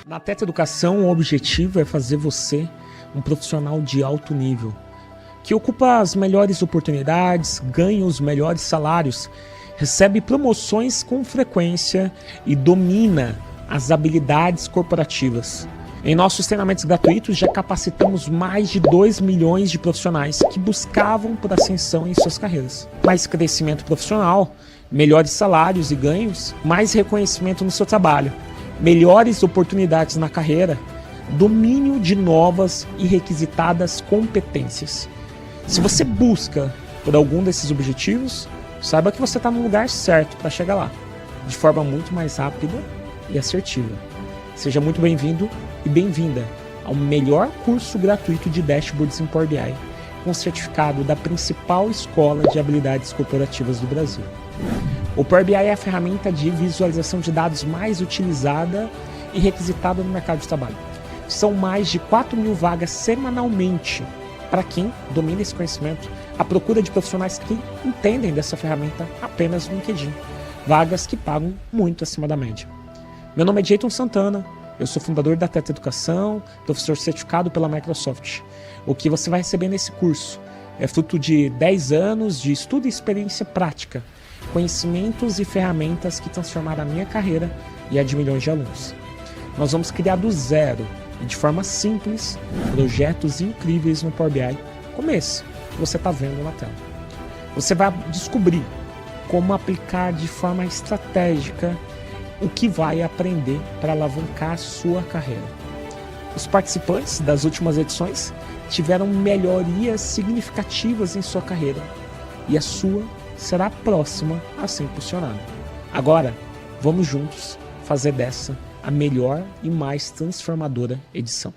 Na Teta Educação, o objetivo é fazer você um profissional de alto nível, que ocupa as melhores oportunidades, ganha os melhores salários, recebe promoções com frequência e domina as habilidades corporativas. Em nossos treinamentos gratuitos, já capacitamos mais de 2 milhões de profissionais que buscavam por ascensão em suas carreiras. Mais crescimento profissional, melhores salários e ganhos, mais reconhecimento no seu trabalho, melhores oportunidades na carreira, domínio de novas e requisitadas competências. Se você busca por algum desses objetivos, saiba que você está no lugar certo para chegar lá, de forma muito mais rápida e assertiva. Seja muito bem-vindo e bem-vinda ao melhor curso gratuito de Dashboards em Power BI, com certificado da principal escola de habilidades corporativas do Brasil. O Power BI é a ferramenta de visualização de dados mais utilizada e requisitada no mercado de trabalho. São mais de 4 mil vagas semanalmente para quem domina esse conhecimento, à procura de profissionais que entendem dessa ferramenta apenas no LinkedIn. Vagas que pagam muito acima da média. Meu nome é Jayton Santana, eu sou fundador da Teta Educação, professor certificado pela Microsoft. O que você vai receber nesse curso é fruto de 10 anos de estudo e experiência prática, conhecimentos e ferramentas que transformaram a minha carreira e a de milhões de alunos. Nós vamos criar do zero e de forma simples projetos incríveis no Power BI, como esse que você está vendo na tela. Você vai descobrir como aplicar de forma estratégica o que vai aprender para alavancar a sua carreira. Os participantes das últimas edições tiveram melhorias significativas em sua carreira e a sua será a próxima a ser impulsionada. Agora, vamos juntos fazer dessa a melhor e mais transformadora edição.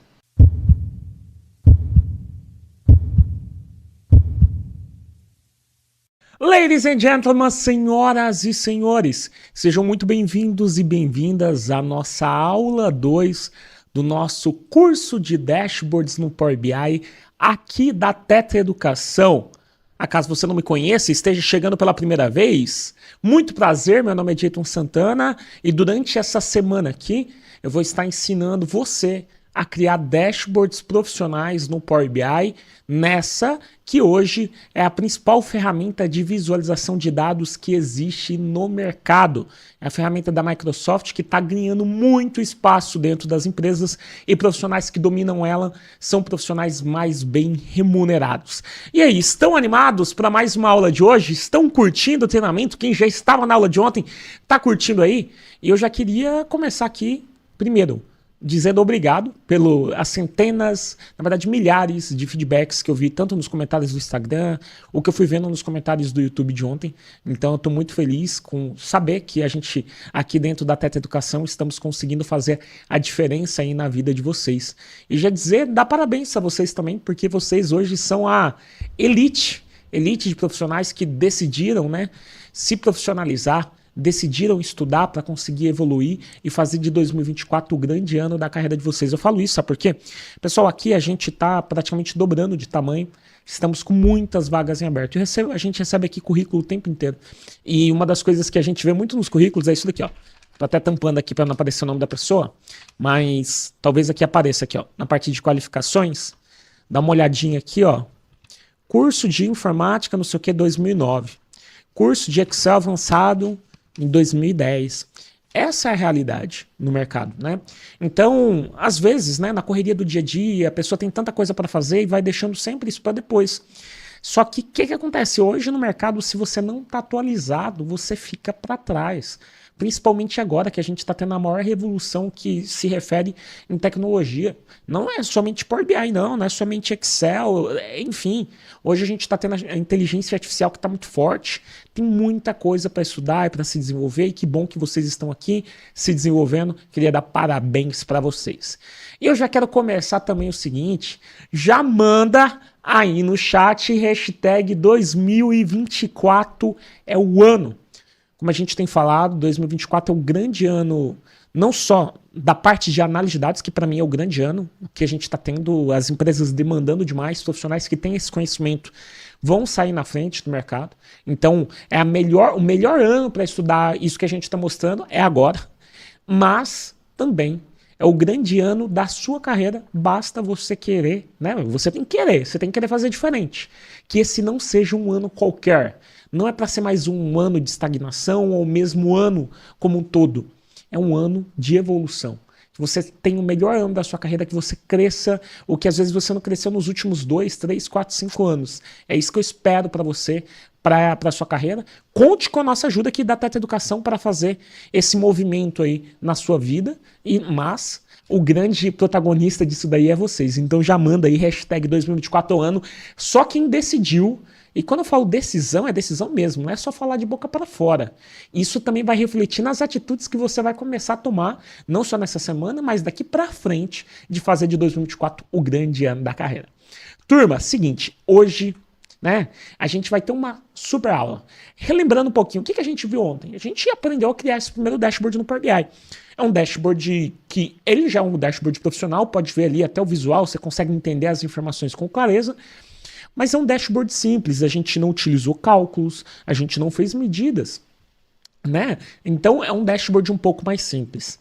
Ladies and gentlemen, senhoras e senhores, sejam muito bem-vindos e bem-vindas à nossa aula 2 do nosso curso de Dashboards no Power BI, aqui da Teta Educação. Acaso você não me conheça e esteja chegando pela primeira vez, muito prazer, meu nome é Jayton Santana e durante essa semana aqui eu vou estar ensinando você a criar dashboards profissionais no Power BI, nessa que hoje é a principal ferramenta de visualização de dados que existe no mercado. É a ferramenta da Microsoft que está ganhando muito espaço dentro das empresas e profissionais que dominam ela são profissionais mais bem remunerados. E aí, estão animados para mais uma aula de hoje? Estão curtindo o treinamento? Quem já estava na aula de ontem está curtindo aí? E eu já queria começar aqui, primeiro, dizendo obrigado pelas centenas, na verdade milhares de feedbacks que eu vi tanto nos comentários do Instagram, o que eu fui vendo nos comentários do YouTube de ontem. Então eu estou muito feliz com saber que a gente aqui dentro da Teta Educação estamos conseguindo fazer a diferença aí na vida de vocês. E já dizer, dar parabéns a vocês também, porque vocês hoje são a elite de profissionais que decidiram, né, se profissionalizar, decidiram estudar para conseguir evoluir e fazer de 2024 o grande ano da carreira de vocês. Eu falo isso, sabe por quê? Pessoal, aqui a gente está praticamente dobrando de tamanho, estamos com muitas vagas em aberto. A gente recebe aqui currículo o tempo inteiro. E uma das coisas que a gente vê muito nos currículos é isso daqui, ó. Tô até tampando aqui para não aparecer o nome da pessoa, mas talvez aqui apareça aqui, ó, na parte de qualificações. Dá uma olhadinha aqui, ó. Curso de informática, não sei o que, 2009. Curso de Excel avançado em 2010. Essa é a realidade no mercado, né? Então, às vezes, né, na correria do dia a dia, a pessoa tem tanta coisa para fazer e vai deixando sempre isso para depois. Só que o que acontece hoje no mercado? Se você não está atualizado, você fica para trás. Principalmente agora que a gente está tendo a maior revolução que se refere em tecnologia. Não é somente Power BI, não é somente Excel, enfim. Hoje a gente está tendo a inteligência artificial que está muito forte. Tem muita coisa para estudar e para se desenvolver. E que bom que vocês estão aqui se desenvolvendo. Queria dar parabéns para vocês. E eu já quero começar também o seguinte. Já manda aí no chat hashtag 2024 é o ano. Como a gente tem falado, 2024 é o grande ano, não só da parte de análise de dados, que para mim é o grande ano, que a gente está tendo as empresas demandando demais, profissionais que têm esse conhecimento vão sair na frente do mercado. Então, é o melhor ano para estudar isso que a gente está mostrando é agora, mas também É o grande ano da sua carreira, basta você querer, né? Você tem que querer fazer diferente. Que esse não seja um ano qualquer. Não é para ser mais um ano de estagnação ou mesmo ano como um todo. É um ano de evolução. Que você tenha o melhor ano da sua carreira, que você cresça, o que às vezes você não cresceu nos últimos 2, 3, 4, 5 anos. É isso que eu espero para você, para a sua carreira. Conte com a nossa ajuda aqui da Teta Educação para fazer esse movimento aí na sua vida, mas o grande protagonista disso daí é vocês. Então já manda aí, hashtag 2024 ano. Só quem decidiu. E quando eu falo decisão, é decisão mesmo, não é só falar de boca para fora. Isso também vai refletir nas atitudes que você vai começar a tomar, não só nessa semana, mas daqui para frente, de fazer de 2024 o grande ano da carreira. Turma, seguinte, hoje, né, a gente vai ter uma super aula. Relembrando um pouquinho, o que a gente viu ontem? A gente aprendeu a criar esse primeiro dashboard no Power BI. É um dashboard que ele já é um dashboard profissional, pode ver ali até o visual, você consegue entender as informações com clareza. Mas é um dashboard simples, a gente não utilizou cálculos, a gente não fez medidas, né? Então é um dashboard um pouco mais simples.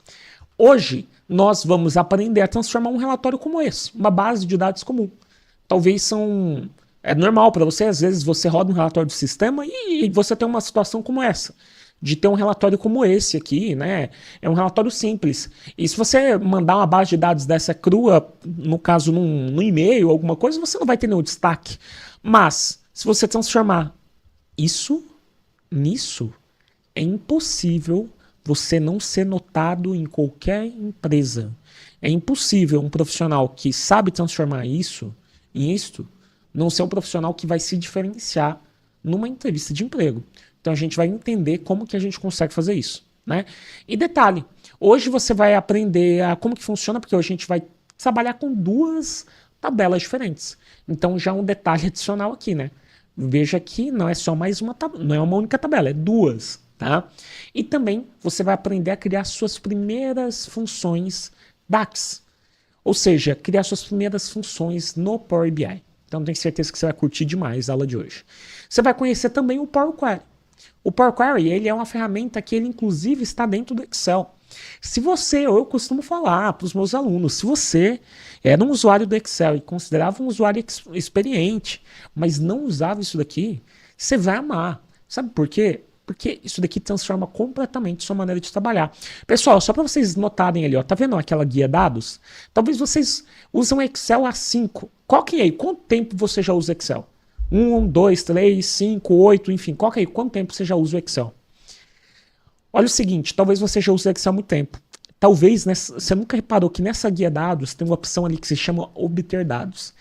Hoje nós vamos aprender a transformar um relatório como esse, uma base de dados comum. Talvez é normal para você, às vezes você roda um relatório do sistema e você tem uma situação como essa, de ter um relatório como esse aqui, né? É um relatório simples. E se você mandar uma base de dados dessa crua, no caso num e-mail, alguma coisa, você não vai ter nenhum destaque. Mas, se você transformar isso nisso, é impossível você não ser notado em qualquer empresa. É impossível um profissional que sabe transformar isso em isto não ser um profissional que vai se diferenciar numa entrevista de emprego. Então a gente vai entender como que a gente consegue fazer isso, né? E detalhe, hoje você vai aprender como que funciona, porque hoje a gente vai trabalhar com duas tabelas diferentes. Então já um detalhe adicional aqui, né? Veja que não é só mais uma tabela, não é uma única tabela, é duas, tá? E também você vai aprender a criar suas primeiras funções DAX, ou seja, criar suas primeiras funções no Power BI. Então tenho certeza que você vai curtir demais a aula de hoje. Você vai conhecer também o Power Query. O Power Query, ele é uma ferramenta que ele inclusive está dentro do Excel. Se você, eu costumo falar para os meus alunos, se você era um usuário do Excel e considerava um usuário experiente, mas não usava isso daqui, você vai amar. Sabe por quê? Porque isso daqui transforma completamente sua maneira de trabalhar. Pessoal, só para vocês notarem ali, ó, tá vendo aquela guia dados? Talvez vocês usam Excel há 5. Qual que é aí? Quanto tempo você já usa Excel? 1, 2, 3, 5, 8, enfim, qual que é aí? Quanto tempo você já usa o Excel? Olha o seguinte, talvez você já use o Excel há muito tempo. Talvez você nunca reparou que nessa guia dados tem uma opção ali que se chama obter dados.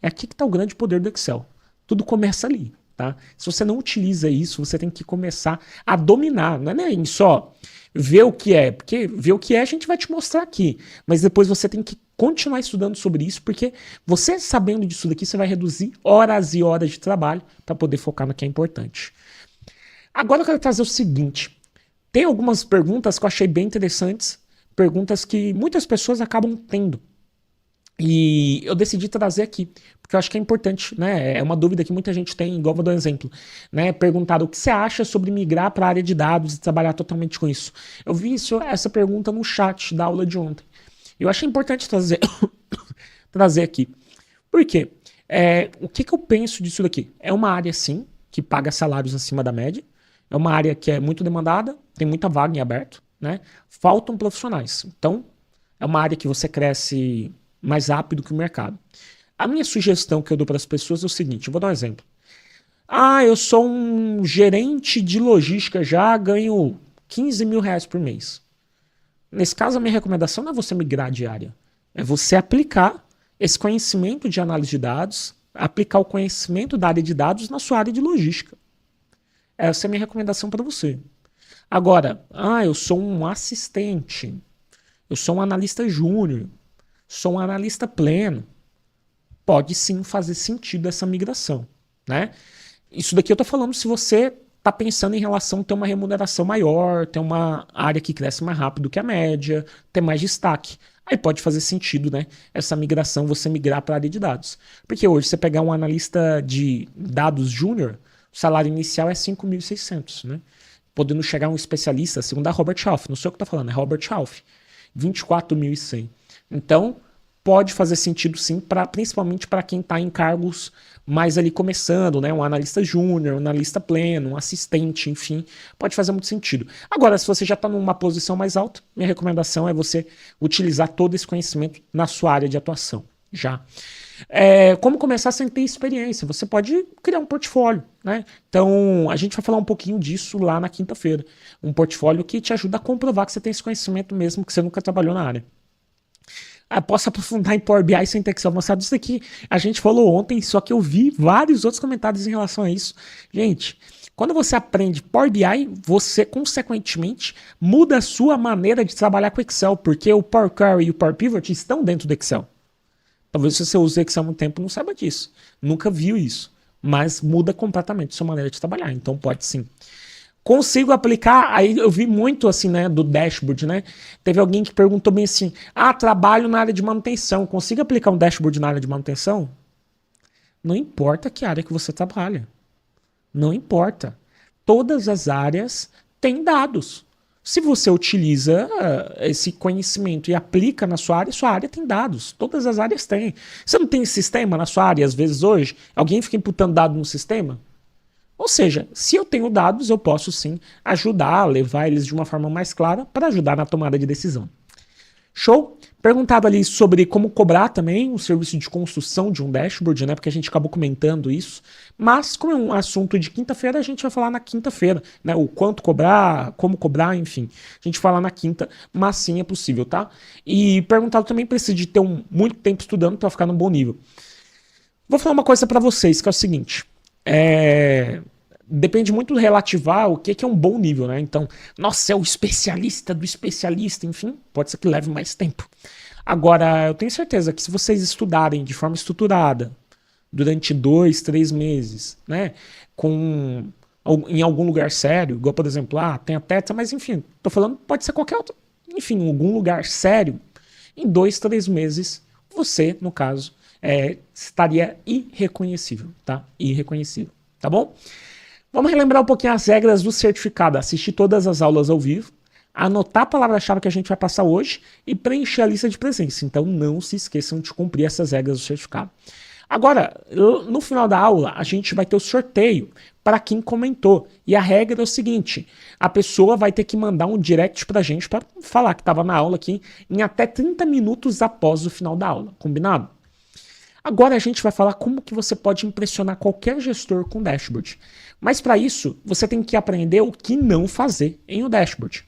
É aqui que está o grande poder do Excel. Tudo começa ali, tá? Se você não utiliza isso, você tem que começar a dominar. Não é nem só ver o que é, porque ver o que é a gente vai te mostrar aqui. Mas depois você tem que continuar estudando sobre isso, porque você sabendo disso daqui, você vai reduzir horas e horas de trabalho para poder focar no que é importante. Agora eu quero trazer o seguinte. Tem algumas perguntas que eu achei bem interessantes, perguntas que muitas pessoas acabam tendo. E eu decidi trazer aqui, porque eu acho que é importante, né? É uma dúvida que muita gente tem, igual vou dar um exemplo, né? Perguntaram o que você acha sobre migrar para a área de dados e trabalhar totalmente com isso. Eu vi essa pergunta no chat da aula de ontem. Eu achei importante trazer aqui. Por quê? O que eu penso disso daqui? É uma área, sim, que paga salários acima da média. É uma área que é muito demandada, tem muita vaga em aberto, né? Faltam profissionais. Então, é uma área que você cresce mais rápido que o mercado. A minha sugestão que eu dou para as pessoas é o seguinte, eu vou dar um exemplo. Eu sou um gerente de logística já, ganho 15 mil reais por mês. Nesse caso, a minha recomendação não é você migrar de área. É você aplicar esse conhecimento de análise de dados, aplicar o conhecimento da área de dados na sua área de logística. Essa é a minha recomendação para você. Agora, eu sou um assistente, eu sou um analista júnior, sou um analista pleno. Pode sim fazer sentido essa migração, né? Isso daqui eu estou falando se você está pensando em relação a ter uma remuneração maior, ter uma área que cresce mais rápido que a média, ter mais destaque. Aí pode fazer sentido, né? Essa migração, você migrar para a área de dados. Porque hoje você pegar um analista de dados júnior, o salário inicial é 5.600, né? Podendo chegar um especialista, segundo a Robert Half, não sei o que está falando, é Robert Half. 24.100. Então, pode fazer sentido sim, principalmente para quem está em cargos mais ali começando, né? Um analista júnior, um analista pleno, um assistente, enfim, pode fazer muito sentido. Agora, se você já está numa posição mais alta, minha recomendação é você utilizar todo esse conhecimento na sua área de atuação, já. Como começar sem ter experiência? Você pode criar um portfólio, né? Então, a gente vai falar um pouquinho disso lá na quinta-feira. Um portfólio que te ajuda a comprovar que você tem esse conhecimento mesmo que você nunca trabalhou na área. Posso aprofundar em Power BI sem ter que ser mostrado. Isso aqui a gente falou ontem, só que eu vi vários outros comentários em relação a isso. Gente, quando você aprende Power BI, você, consequentemente, muda a sua maneira de trabalhar com Excel, porque o Power Query e o Power Pivot estão dentro do Excel. Talvez se você usa Excel há muito tempo não saiba disso. Nunca viu isso. Mas muda completamente a sua maneira de trabalhar. Então pode sim. Consigo aplicar, aí eu vi muito assim, né, do dashboard, né? Teve alguém que perguntou bem assim, trabalho na área de manutenção, consigo aplicar um dashboard na área de manutenção? Não importa que área que você trabalha. Não importa. Todas as áreas têm dados. Se você utiliza esse conhecimento e aplica na sua área tem dados. Todas as áreas têm. Você não tem sistema na sua área, às vezes hoje? Alguém fica imputando dado no sistema? Ou seja, se eu tenho dados, eu posso sim ajudar, levar eles de uma forma mais clara para ajudar na tomada de decisão. Show? Perguntado ali sobre como cobrar também um serviço de construção de um dashboard, né? Porque a gente acabou comentando isso. Mas, como é um assunto de quinta-feira, a gente vai falar na quinta-feira, né? O quanto cobrar, como cobrar, enfim. A gente fala na quinta, mas sim é possível, tá? E perguntado também precisa de ter muito tempo estudando para ficar num bom nível. Vou falar uma coisa para vocês, que é o seguinte. Depende muito do relativar o que é um bom nível, né? Então, nossa, é o especialista do especialista, enfim, pode ser que leve mais tempo. Agora, eu tenho certeza que se vocês estudarem de forma estruturada, durante 2, 3 meses, né? Em algum lugar sério, igual, por exemplo, tem a Tetra, mas enfim, tô falando, pode ser qualquer outro, enfim, algum lugar sério, em 2, 3 meses, você, no caso, estaria irreconhecível, tá? Irreconhecível, tá bom? Vamos relembrar um pouquinho as regras do certificado. Assistir todas as aulas ao vivo, anotar a palavra-chave que a gente vai passar hoje e preencher a lista de presença. Então não se esqueçam de cumprir essas regras do certificado. Agora, no final da aula, a gente vai ter o sorteio para quem comentou. E a regra é o seguinte, a pessoa vai ter que mandar um direct pra gente para falar que estava na aula aqui em até 30 minutos após o final da aula. Combinado? Agora a gente vai falar como que você pode impressionar qualquer gestor com dashboard. Mas para isso, você tem que aprender o que não fazer em um dashboard.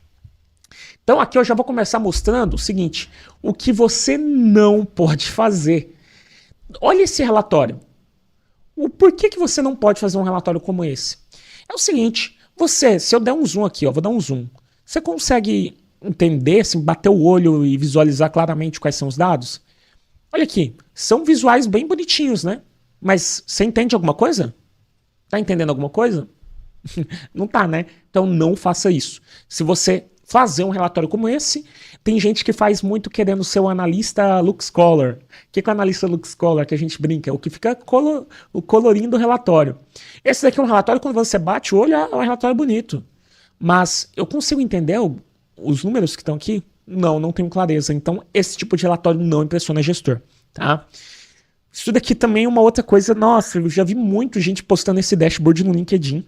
Então aqui eu já vou começar mostrando o seguinte, o que você não pode fazer. Olha esse relatório. O porquê que você não pode fazer um relatório como esse? É o seguinte, se eu der um zoom aqui, vou dar um zoom, você consegue entender, assim, bater o olho e visualizar claramente quais são os dados? Olha aqui, são visuais bem bonitinhos, né? Mas você entende alguma coisa? Tá entendendo alguma coisa? Não tá, né? Então não faça isso. Se você fazer um relatório como esse, tem gente que faz muito querendo ser o analista Lux Color. O que é o analista Lux Color que a gente brinca? É o que fica o colorinho do relatório. Esse daqui é um relatório, quando você bate o olho, é um relatório bonito. Mas eu consigo entender os números que estão aqui? Não tenho clareza. Então, esse tipo de relatório não impressiona gestor, tá? Isso daqui também é uma outra coisa. Nossa, eu já vi muito gente postando esse dashboard no LinkedIn.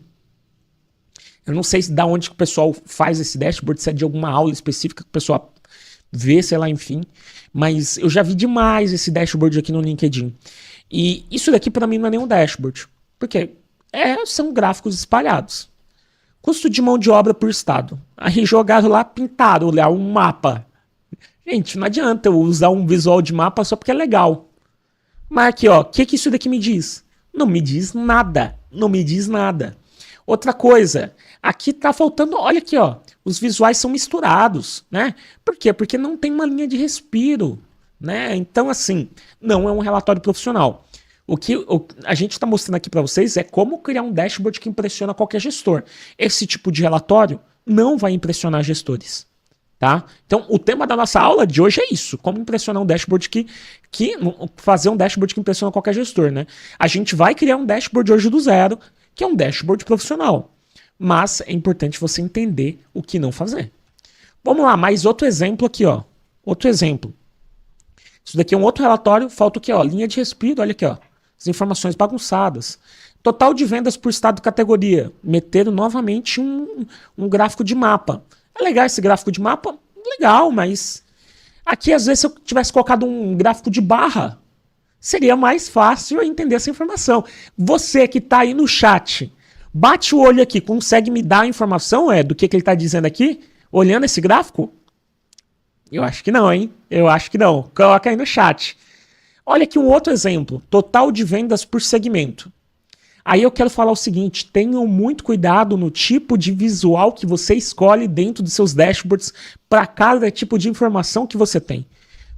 Eu não sei da onde que o pessoal faz esse dashboard, se é de alguma aula específica que o pessoal vê, sei lá, enfim. Mas eu já vi demais esse dashboard aqui no LinkedIn. E isso daqui para mim não é nenhum dashboard. Porque são gráficos espalhados. Custo de mão de obra por estado. Aí jogaram lá, pintaram lá um mapa. Gente, não adianta eu usar um visual de mapa só porque é legal. Mas aqui, ó, o que isso daqui me diz? Não me diz nada. Não me diz nada. Outra coisa, aqui tá faltando, olha aqui, ó, os visuais são misturados, né? Por quê? Porque não tem uma linha de respiro, né? Então, assim, não é um relatório profissional. O que a gente está mostrando aqui para vocês é como criar um dashboard que impressiona qualquer gestor. Esse tipo de relatório não vai impressionar gestores, tá? Então, o tema da nossa aula de hoje é isso, como impressionar um dashboard fazer um dashboard que impressiona qualquer gestor, né? A gente vai criar um dashboard hoje do zero, que é um dashboard profissional. Mas é importante você entender o que não fazer. Vamos lá, mais outro exemplo aqui, ó. Outro exemplo. Isso daqui é um outro relatório, falta o quê? Ó, linha de respiro, olha aqui, ó. As informações bagunçadas. Total de vendas por estado e categoria. Meteram novamente um gráfico de mapa. É legal esse gráfico de mapa? Legal, mas aqui às vezes se eu tivesse colocado um gráfico de barra, seria mais fácil eu entender essa informação. Você que está aí no chat, bate o olho aqui, consegue me dar a informação do que ele está dizendo aqui, olhando esse gráfico? Eu acho que não, hein? Eu acho que não. Coloca aí no chat. Olha aqui um outro exemplo. Total de vendas por segmento. Aí eu quero falar o seguinte, tenham muito cuidado no tipo de visual que você escolhe dentro dos seus dashboards para cada tipo de informação que você tem.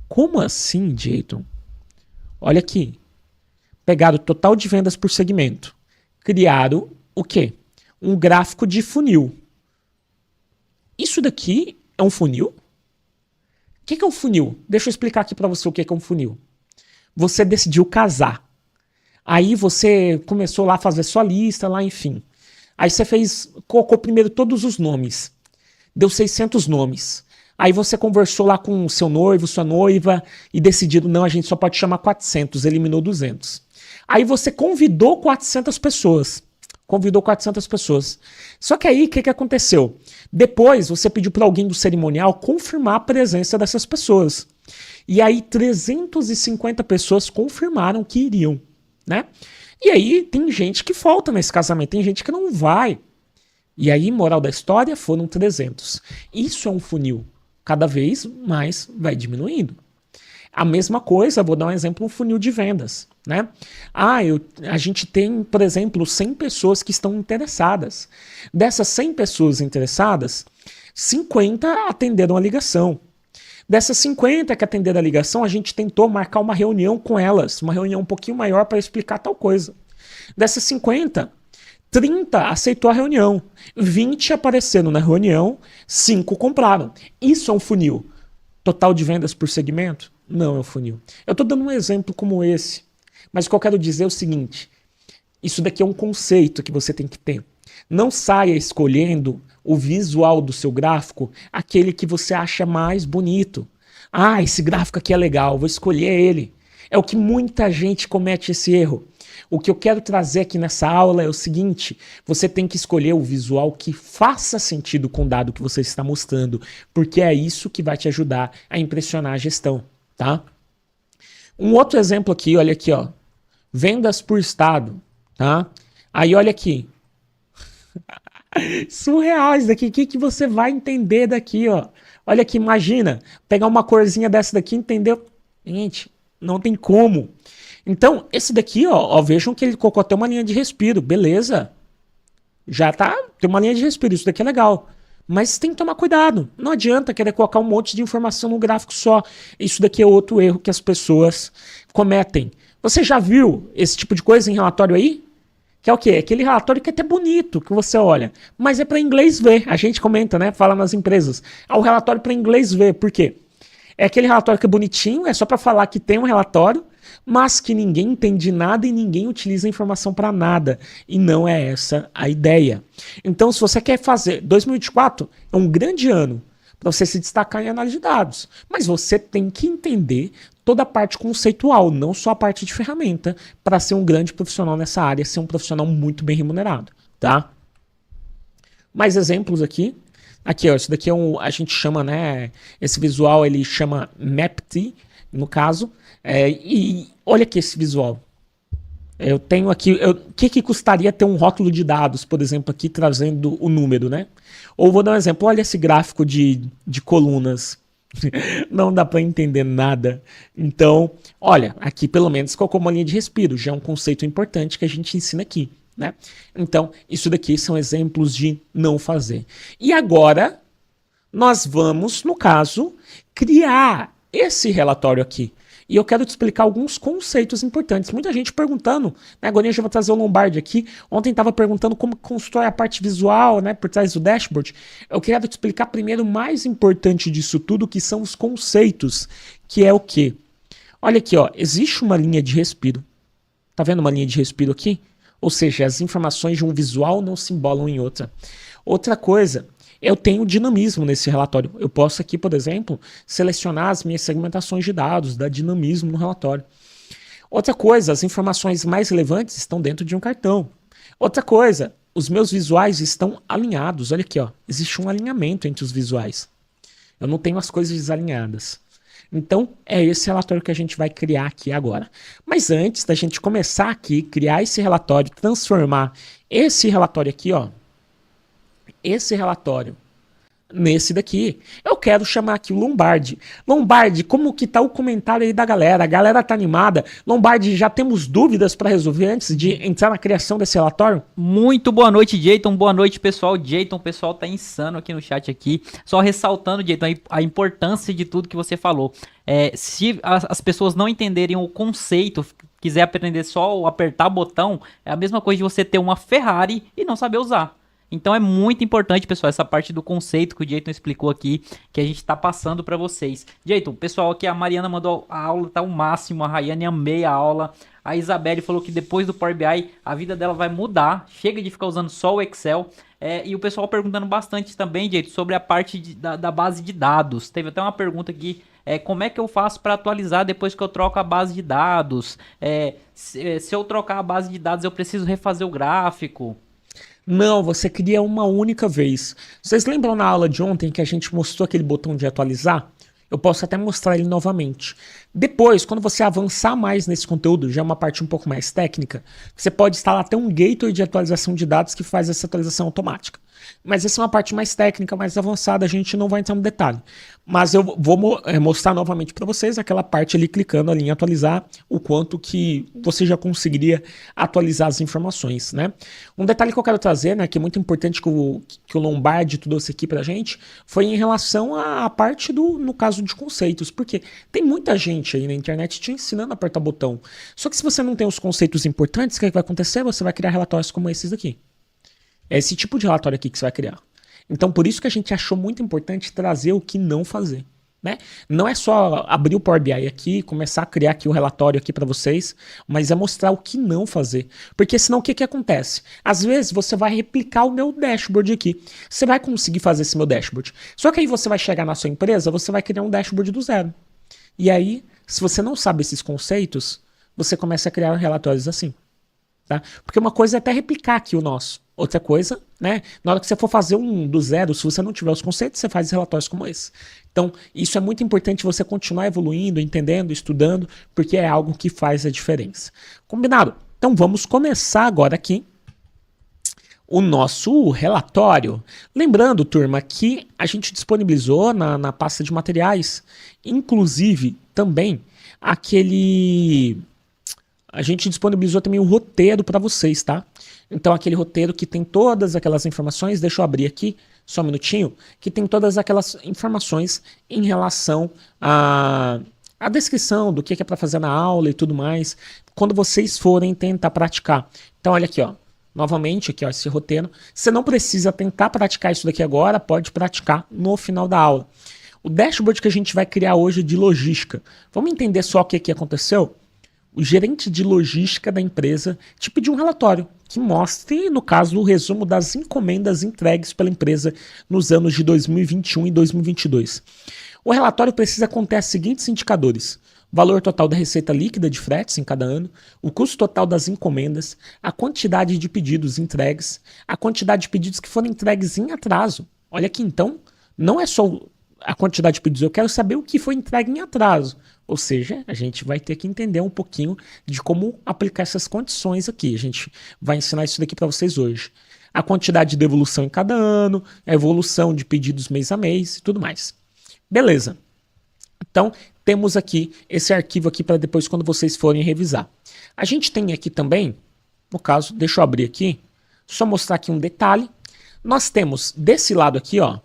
Como assim, Jayton? Olha aqui. Pegaram o total de vendas por segmento. Criaram o quê? Um gráfico de funil. Isso daqui é um funil? O que é um funil? Deixa eu explicar aqui para você o que é um funil. Você decidiu casar. Aí você começou lá a fazer sua lista, lá, enfim. Aí você colocou primeiro todos os nomes. Deu 600 nomes. Aí você conversou lá com o seu noivo, sua noiva, e decidiram, não, a gente só pode chamar 400, eliminou 200. Aí você convidou 400 pessoas. Só que aí, o que aconteceu? Depois, você pediu para alguém do cerimonial confirmar a presença dessas pessoas. E aí, 350 pessoas confirmaram que iriam. Né? E aí tem gente que falta nesse casamento, tem gente que não vai. E aí, moral da história, foram 300. Isso é um funil. Cada vez mais vai diminuindo. A mesma coisa, vou dar um exemplo, um funil de vendas. Né? A gente tem, por exemplo, 100 pessoas que estão interessadas. Dessas 100 pessoas interessadas, 50 atenderam a ligação. Dessas 50 que atenderam a ligação, a gente tentou marcar uma reunião com elas, uma reunião um pouquinho maior para explicar tal coisa. Dessas 50, 30 aceitou a reunião, 20 apareceram na reunião, 5 compraram. Isso é um funil. Total de vendas por segmento? Não é um funil. Eu estou dando um exemplo como esse, mas o que eu quero dizer é o seguinte, isso daqui é um conceito que você tem que ter. Não saia escolhendo o visual do seu gráfico, aquele que você acha mais bonito. Esse gráfico aqui é legal, vou escolher ele. É o que muita gente comete esse erro. O que eu quero trazer aqui nessa aula é o seguinte, você tem que escolher o visual que faça sentido com o dado que você está mostrando, porque é isso que vai te ajudar a impressionar a gestão, tá? Um outro exemplo aqui, olha aqui, ó. Vendas por estado, tá? Aí olha aqui. Surreal isso daqui. O que você vai entender daqui, ó? Olha aqui, imagina, pegar uma corzinha dessa daqui, entendeu? Gente, não tem como. Então, esse daqui, ó, vejam que ele colocou até uma linha de respiro, beleza. Já tá, tem uma linha de respiro, isso daqui é legal. Mas tem que tomar cuidado. Não adianta querer colocar um monte de informação no gráfico só. Isso daqui é outro erro que as pessoas cometem. Você já viu esse tipo de coisa em relatório aí? Que é o quê? Aquele relatório que é até bonito, que você olha. Mas é para inglês ver. A gente comenta, né? Fala nas empresas. O relatório para inglês ver. Por quê? É aquele relatório que é bonitinho, é só para falar que tem um relatório, mas que ninguém entende nada e ninguém utiliza a informação para nada. E não é essa a ideia. Então, se você quer fazer... 2024 é um grande ano para você se destacar em análise de dados. Mas você tem que entender toda a parte conceitual, não só a parte de ferramenta, para ser um grande profissional nessa área, ser um profissional muito bem remunerado, tá? Mais exemplos aqui. Aqui, ó, isso daqui é a gente chama, né, esse visual ele chama MapT, no caso, e olha aqui esse visual. Eu tenho aqui, o que custaria ter um rótulo de dados, por exemplo, aqui trazendo o número, né? Ou vou dar um exemplo, olha esse gráfico de colunas. Não dá para entender nada. Então, olha, aqui pelo menos colocou uma linha de respiro, já é um conceito importante que a gente ensina aqui, né? Então, isso daqui são exemplos de não fazer. E agora, nós vamos, no caso, criar esse relatório aqui. E eu quero te explicar alguns conceitos importantes. Muita gente perguntando, né? Agora eu já vou trazer o Lombardi aqui. Ontem estava perguntando como constrói a parte visual, né? Por trás do dashboard. Eu quero te explicar primeiro o mais importante disso tudo, que são os conceitos. Que é o quê? Olha aqui, ó. Existe uma linha de respiro. Tá vendo uma linha de respiro aqui? Ou seja, as informações de um visual não se embolam em outra. Outra coisa, eu tenho dinamismo nesse relatório. Eu posso aqui, por exemplo, selecionar as minhas segmentações de dados, dar dinamismo no relatório. Outra coisa, as informações mais relevantes estão dentro de um cartão. Outra coisa, os meus visuais estão alinhados. Olha aqui, ó, existe um alinhamento entre os visuais. Eu não tenho as coisas desalinhadas. Então, é esse relatório que a gente vai criar aqui agora. Mas antes da gente começar aqui, criar esse relatório, transformar esse relatório aqui, ó, esse relatório nesse daqui, eu quero chamar aqui o Lombardi. Lombardi, como que tá o comentário aí da galera? A galera tá animada? Lombardi, já temos dúvidas para resolver antes de entrar na criação desse relatório? Muito boa noite, Jayton. Boa noite, pessoal. Jayton, o pessoal tá insano aqui no chat aqui. Só ressaltando, Jayton, a importância de tudo que você falou. Se as pessoas não entenderem o conceito, quiser aprender só apertar botão, é a mesma coisa de você ter uma Ferrari e não saber usar. Então é muito importante, pessoal, essa parte do conceito que o Jayton explicou aqui, que a gente tá passando para vocês. Jayton, pessoal, aqui a Mariana mandou a aula, tá o máximo, a Rayane amei a aula. A Isabelle falou que depois do Power BI a vida dela vai mudar, chega de ficar usando só o Excel. E o pessoal perguntando bastante também, Jayton, sobre a parte da base de dados. Teve até uma pergunta aqui, como é que eu faço para atualizar depois que eu troco a base de dados? Se eu trocar a base de dados eu preciso refazer o gráfico? Não, você cria uma única vez. Vocês lembram na aula de ontem que a gente mostrou aquele botão de atualizar? Eu posso até mostrar ele novamente. Depois, quando você avançar mais nesse conteúdo, já é uma parte um pouco mais técnica, você pode instalar até um gateway de atualização de dados que faz essa atualização automática. Mas essa é uma parte mais técnica, mais avançada, a gente não vai entrar no detalhe. Mas eu vou mostrar novamente para vocês aquela parte ali, clicando ali em atualizar, o quanto que você já conseguiria atualizar as informações, né? Um detalhe que eu quero trazer, né, que é muito importante que o Lombardi trouxe aqui pra gente, foi em relação à parte no caso de conceitos, porque tem muita gente aí na internet te ensinando a apertar botão. Só que se você não tem os conceitos importantes, o que vai acontecer? Você vai criar relatórios como esses aqui. É esse tipo de relatório aqui que você vai criar. Então, por isso que a gente achou muito importante trazer o que não fazer, né? Não é só abrir o Power BI aqui, começar a criar aqui o relatório aqui para vocês, mas é mostrar o que não fazer. Porque senão o que acontece? Às vezes você vai replicar o meu dashboard aqui. Você vai conseguir fazer esse meu dashboard. Só que aí você vai chegar na sua empresa, você vai criar um dashboard do zero. E aí, se você não sabe esses conceitos, você começa a criar relatórios assim. Tá? Porque uma coisa é até replicar aqui o nosso. Outra coisa, né? Na hora que você for fazer um do zero, se você não tiver os conceitos, você faz relatórios como esse. Então, isso é muito importante você continuar evoluindo, entendendo, estudando, porque é algo que faz a diferença. Combinado? Então, vamos começar agora aqui o nosso relatório. Lembrando, turma, que a gente disponibilizou na pasta de materiais, inclusive também a gente disponibilizou também o roteiro para vocês, tá? Então aquele roteiro que tem todas aquelas informações, deixa eu abrir aqui, só um minutinho, que tem todas aquelas informações em relação à descrição do que é para fazer na aula e tudo mais, quando vocês forem tentar praticar. Então olha aqui, ó, novamente aqui, ó, esse roteiro. Você não precisa tentar praticar isso daqui agora, pode praticar no final da aula. O dashboard que a gente vai criar hoje é de logística. Vamos entender só o que aconteceu? O gerente de logística da empresa te pediu um relatório que mostre, no caso, o resumo das encomendas entregues pela empresa nos anos de 2021 e 2022. O relatório precisa conter os seguintes indicadores: valor total da receita líquida de fretes em cada ano, o custo total das encomendas, a quantidade de pedidos entregues, a quantidade de pedidos que foram entregues em atraso. Olha aqui, então, não é só a quantidade de pedidos, eu quero saber o que foi entregue em atraso. Ou seja, a gente vai ter que entender um pouquinho de como aplicar essas condições aqui. A gente vai ensinar isso daqui para vocês hoje. A quantidade de devolução em cada ano, a evolução de pedidos mês a mês e tudo mais. Beleza. Então, temos aqui esse arquivo aqui para depois quando vocês forem revisar. A gente tem aqui também, no caso, deixa eu abrir aqui, só mostrar aqui um detalhe. Nós temos desse lado aqui, ó,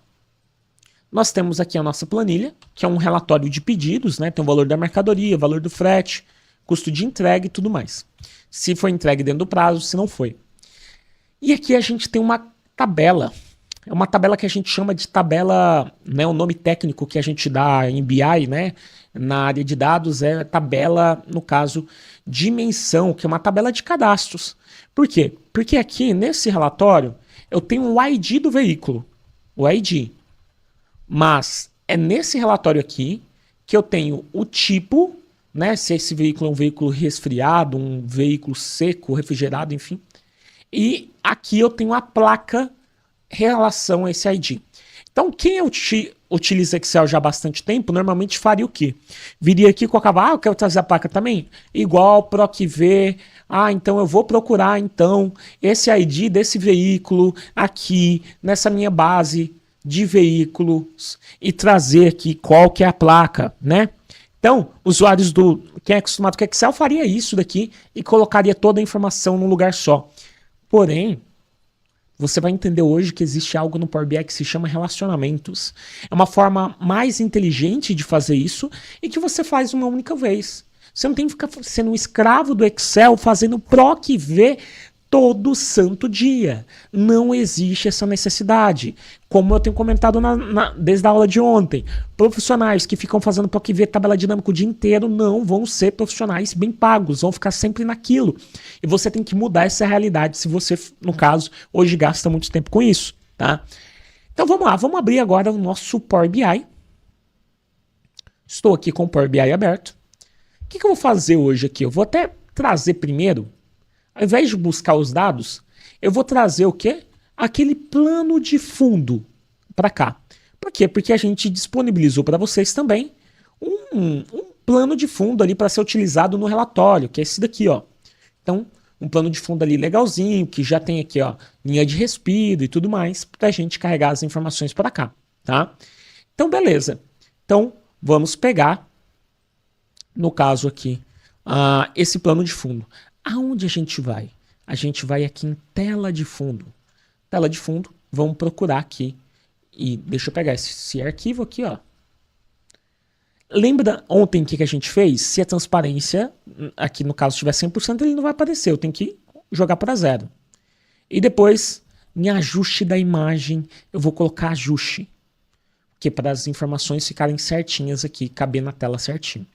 nós temos aqui a nossa planilha, que é um relatório de pedidos, né? Tem o valor da mercadoria, valor do frete, custo de entrega e tudo mais. Se foi entregue dentro do prazo, se não foi. E aqui a gente tem uma tabela. É uma tabela que a gente chama de tabela, né? O nome técnico que a gente dá em BI, né? Na área de dados é tabela, no caso, dimensão, que é uma tabela de cadastros. Por quê? Porque aqui nesse relatório eu tenho o ID do veículo. o ID. Mas é nesse relatório aqui que eu tenho o tipo, né? Se esse veículo é um veículo resfriado, um veículo seco, refrigerado, enfim. E aqui eu tenho a placa em relação a esse ID. Então, quem utiliza Excel já há bastante tempo, normalmente faria o quê? Viria aqui e colocava, eu quero trazer a placa também? Igual PROC-V, então eu vou procurar, então, esse ID desse veículo aqui, nessa minha base de veículos, e trazer aqui qual que é a placa, né? Então, usuários quem é acostumado com Excel faria isso daqui e colocaria toda a informação num lugar só. Porém, você vai entender hoje que existe algo no Power BI que se chama relacionamentos. É uma forma mais inteligente de fazer isso e que você faz uma única vez. Você não tem que ficar sendo um escravo do Excel fazendo PROC-V todo santo dia. Não existe essa necessidade. Como eu tenho comentado desde a aula de ontem, profissionais que ficam fazendo PROC-V tabela dinâmica o dia inteiro não vão ser profissionais bem pagos, vão ficar sempre naquilo. E você tem que mudar essa realidade se você, no caso, hoje gasta muito tempo com isso. Tá? Então vamos lá, vamos abrir agora o nosso Power BI. Estou aqui com o Power BI aberto. O que eu vou fazer hoje aqui? Eu vou até trazer primeiro, ao invés de buscar os dados, eu vou trazer o quê? Aquele plano de fundo para cá. Por quê? Porque a gente disponibilizou para vocês também um plano de fundo ali para ser utilizado no relatório, que é esse daqui, ó. Então, um plano de fundo ali legalzinho, que já tem aqui, ó, linha de respiro e tudo mais, para a gente carregar as informações para cá, tá? Então, beleza. Então, vamos pegar, no caso aqui, esse plano de fundo. Aonde a gente vai? A gente vai aqui em tela de fundo. Tela de fundo, vamos procurar aqui. E deixa eu pegar esse arquivo aqui, ó. Lembra ontem o que a gente fez? Se a transparência, aqui no caso, tiver 100%, ele não vai aparecer. Eu tenho que jogar para 0. E depois, em ajuste da imagem, eu vou colocar ajuste. Que para as informações ficarem certinhas aqui, caber na tela certinho.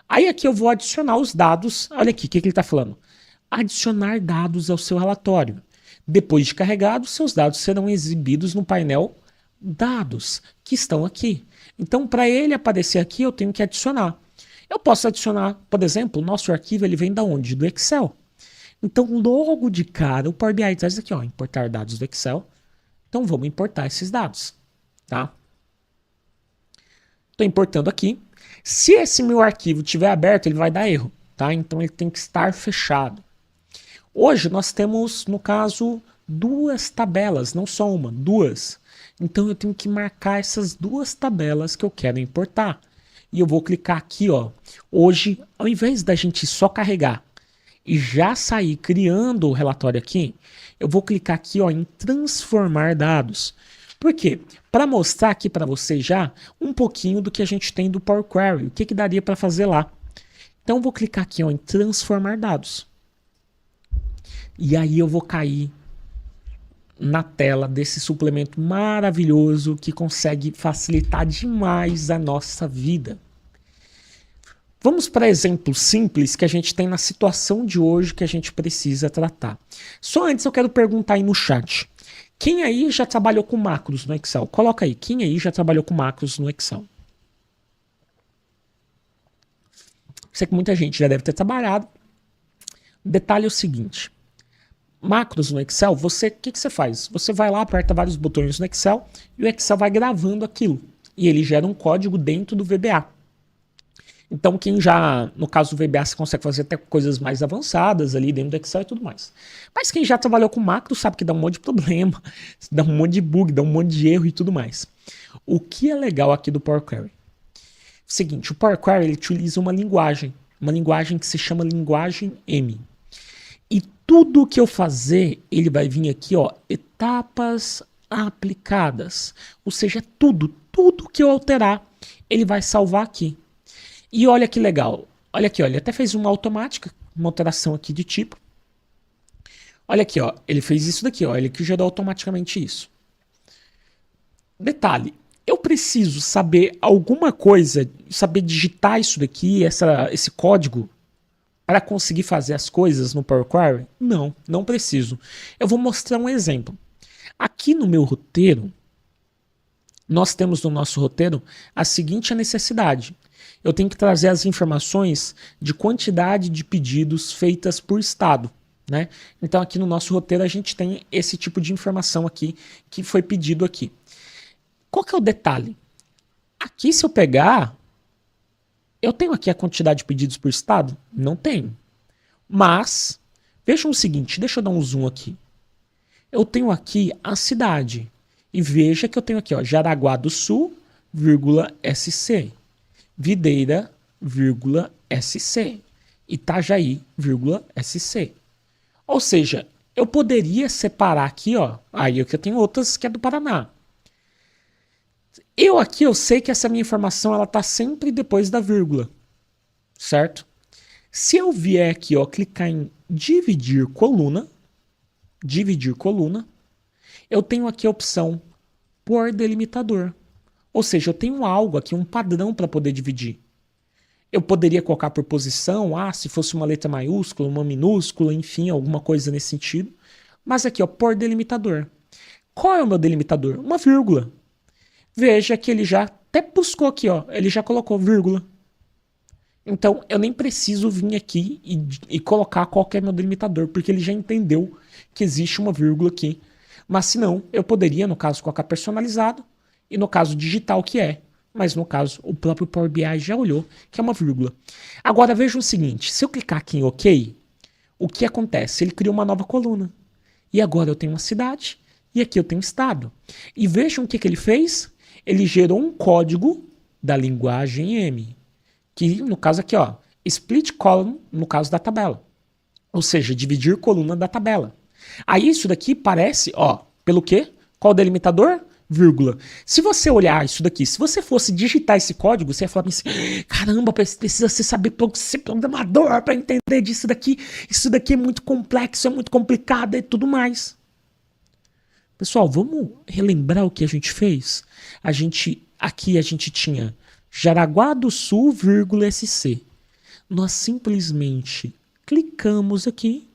Aí aqui eu vou adicionar os dados. Olha aqui, o que ele está falando? Adicionar dados ao seu relatório. Depois de carregado, seus dados serão exibidos no painel dados, que estão aqui. Então, para ele aparecer aqui, eu tenho que adicionar. Eu posso adicionar, por exemplo, o nosso arquivo ele vem da onde? Do Excel. Então, logo de cara, o Power BI traz aqui, ó, importar dados do Excel. Então, vamos importar esses dados, tá? Estou importando aqui. Se esse meu arquivo estiver aberto, ele vai dar erro, tá? Então, ele tem que estar fechado. Hoje, nós temos, no caso, 2 tabelas, não só uma, 2. Então, eu tenho que marcar essas 2 tabelas que eu quero importar. E eu vou clicar aqui, ó. Hoje, ao invés da gente só carregar e já sair criando o relatório aqui, eu vou clicar aqui, ó, em transformar dados. Por quê? Para mostrar aqui para vocês já um pouquinho do que a gente tem do Power Query, o que daria para fazer lá. Então, eu vou clicar aqui, ó, em transformar dados. E aí eu vou cair na tela desse suplemento maravilhoso que consegue facilitar demais a nossa vida. Vamos para exemplos simples que a gente tem na situação de hoje que a gente precisa tratar. Só antes eu quero perguntar aí no chat. Quem aí já trabalhou com macros no Excel? Coloca aí, quem aí já trabalhou com macros no Excel? Sei que muita gente já deve ter trabalhado. O detalhe é o seguinte. Macros no Excel, o que você faz? Você vai lá, aperta vários botões no Excel e o Excel vai gravando aquilo. E ele gera um código dentro do VBA. Então, quem já, no caso do VBA, você consegue fazer até coisas mais avançadas ali dentro do Excel e tudo mais. Mas quem já trabalhou com macro sabe que dá um monte de problema, dá um monte de bug, dá um monte de erro e tudo mais. O que é legal aqui do Power Query? Seguinte, o Power Query ele utiliza uma linguagem que se chama linguagem M. E tudo que eu fazer, ele vai vir aqui, ó, etapas aplicadas. Ou seja, tudo que eu alterar, ele vai salvar aqui. E olha que legal. Olha aqui, ó, ele até fez uma automática, uma alteração aqui de tipo. Olha aqui, ó, ele fez isso daqui, ó, ele que gerou automaticamente isso. Detalhe, eu preciso saber alguma coisa, saber digitar isso daqui, esse código, para conseguir fazer as coisas no Power Query? Não, não preciso. Eu vou mostrar um exemplo. Aqui no meu roteiro, nós temos no nosso roteiro a seguinte necessidade. Eu tenho que trazer as informações de quantidade de pedidos feitas por estado, né? Então aqui no nosso roteiro a gente tem esse tipo de informação aqui que foi pedido aqui. Qual que é o detalhe? Aqui se eu pegar, eu tenho aqui a quantidade de pedidos por estado? Não tenho. Mas, vejam o seguinte, deixa eu dar um zoom aqui. Eu tenho aqui a cidade. E veja que eu tenho aqui, ó, Jaraguá do Sul, SC. Videira, SC. Itajaí, SC. Ou seja, eu poderia separar aqui, ó. Aí eu tenho outras que é do Paraná. Eu sei que essa minha informação ela tá sempre depois da vírgula, certo? Se eu vier aqui, ó, clicar em dividir coluna, eu tenho aqui a opção por delimitador. Ou seja, eu tenho algo aqui, um padrão para poder dividir. Eu poderia colocar por posição, se fosse uma letra maiúscula, uma minúscula, enfim, alguma coisa nesse sentido. Mas aqui, ó, por delimitador. Qual é o meu delimitador? Uma vírgula. Veja que ele já até buscou aqui, ó, ele já colocou vírgula. Então, eu nem preciso vir aqui e colocar qual que é meu delimitador, porque ele já entendeu que existe uma vírgula aqui. Mas se não, eu poderia, no caso, colocar personalizado, e no caso digital que é. Mas no caso, o próprio Power BI já olhou que é uma vírgula. Agora veja o seguinte, se eu clicar aqui em OK, o que acontece? Ele criou uma nova coluna. E agora eu tenho uma cidade, e aqui eu tenho estado. E vejam o que ele fez? Ele gerou um código da linguagem M. Que no caso aqui, ó, split column, no caso da tabela. Ou seja, dividir coluna da tabela. Aí isso daqui parece, ó, pelo quê? Qual o delimitador? Vírgula. Se você olhar isso daqui, se você fosse digitar esse código, você ia falar assim, caramba, precisa ser saber ser programador para entender disso daqui. Isso daqui é muito complexo, é muito complicado e tudo mais. Pessoal, vamos relembrar o que a gente fez? Aqui a gente tinha Jaraguá do Sul, SC. Nós simplesmente clicamos aqui,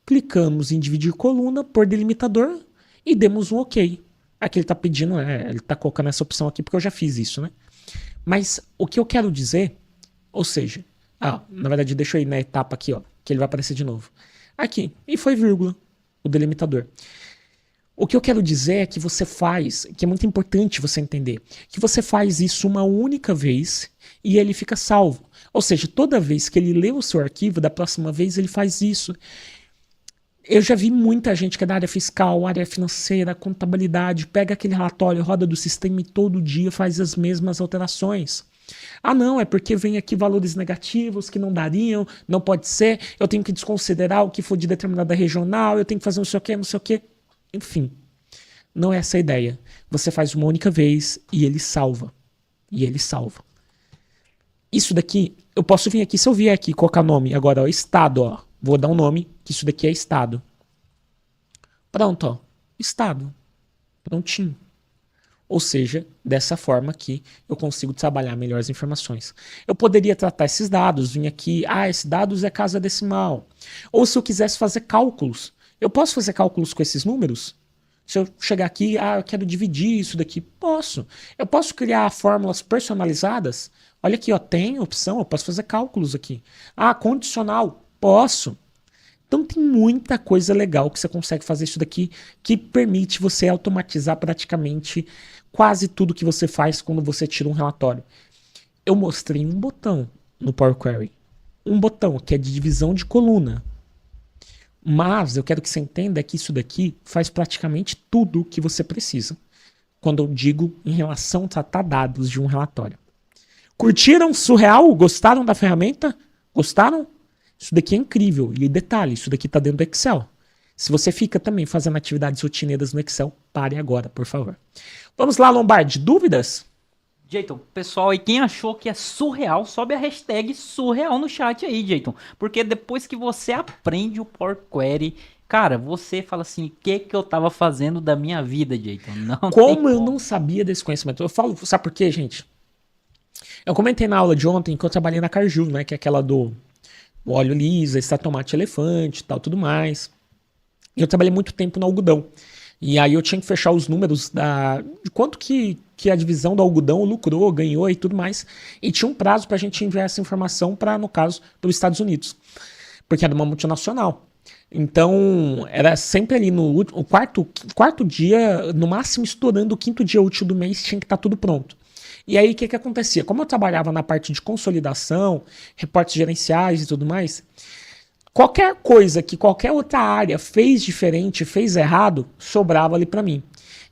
clicamos em dividir coluna por delimitador e demos um OK. Aqui ele está pedindo, ele está colocando essa opção aqui porque eu já fiz isso, né? Mas o que eu quero dizer, ou seja, na verdade deixa eu ir na etapa aqui, ó, que ele vai aparecer de novo. Aqui, e foi vírgula, o delimitador. O que eu quero dizer é que você faz, que é muito importante você entender, que você faz isso uma única vez e ele fica salvo. Ou seja, toda vez que ele lê o seu arquivo, da próxima vez ele faz isso. Eu já vi muita gente que é da área fiscal, área financeira, contabilidade, pega aquele relatório, roda do sistema e todo dia faz as mesmas alterações. Não, é porque vem aqui valores negativos que não dariam, não pode ser, eu tenho que desconsiderar o que for de determinada regional, eu tenho que fazer não sei o que. Enfim, não é essa a ideia. Você faz uma única vez e ele salva. Isso daqui, eu posso vir aqui, se eu vier aqui colocar nome, agora, ó, estado, ó. Vou dar um nome, que isso daqui é estado. Pronto, ó. Estado. Prontinho. Ou seja, dessa forma aqui, eu consigo trabalhar melhor as informações. Eu poderia tratar esses dados, vir aqui, esses dados é casa decimal. Ou se eu quisesse fazer cálculos, eu posso fazer cálculos com esses números? Se eu chegar aqui, eu quero dividir isso daqui, posso. Eu posso criar fórmulas personalizadas? Olha aqui, ó, tem opção, eu posso fazer cálculos aqui. Condicional. Posso. Então tem muita coisa legal que você consegue fazer isso daqui que permite você automatizar praticamente quase tudo que você faz quando você tira um relatório. Eu mostrei um botão no Power Query. Um botão que é de divisão de coluna. Mas eu quero que você entenda que isso daqui faz praticamente tudo o que você precisa. Quando eu digo em relação a tratar dados de um relatório. Curtiram? Surreal? Gostaram da ferramenta? Gostaram? Isso daqui é incrível. E detalhe, isso daqui está dentro do Excel. Se você fica também fazendo atividades rotineiras no Excel, pare agora, por favor. Vamos lá, Lombardi. Dúvidas? Jeiton, pessoal, e quem achou que é surreal, sobe a hashtag surreal no chat aí, Jeiton. Porque depois que você aprende o Power Query, cara, você fala assim, o que eu tava fazendo da minha vida, Jeiton? Como eu não sabia desse conhecimento? Eu falo, sabe por quê, gente? Eu comentei na aula de ontem que eu trabalhei na Cargill, né? Que é aquela do óleo lisa, extrato tomate elefante e tal, tudo mais. E eu trabalhei muito tempo no algodão. E aí eu tinha que fechar os números de quanto que a divisão do algodão lucrou, ganhou e tudo mais. E tinha um prazo para a gente enviar essa informação para, no caso, para os Estados Unidos. Porque era uma multinacional. Então, era sempre ali no quarto dia, no máximo estourando o quinto dia útil do mês, tinha que estar tudo pronto. E aí, o que acontecia? Como eu trabalhava na parte de consolidação, reportes gerenciais e tudo mais, qualquer coisa que qualquer outra área fez diferente, fez errado, sobrava ali para mim.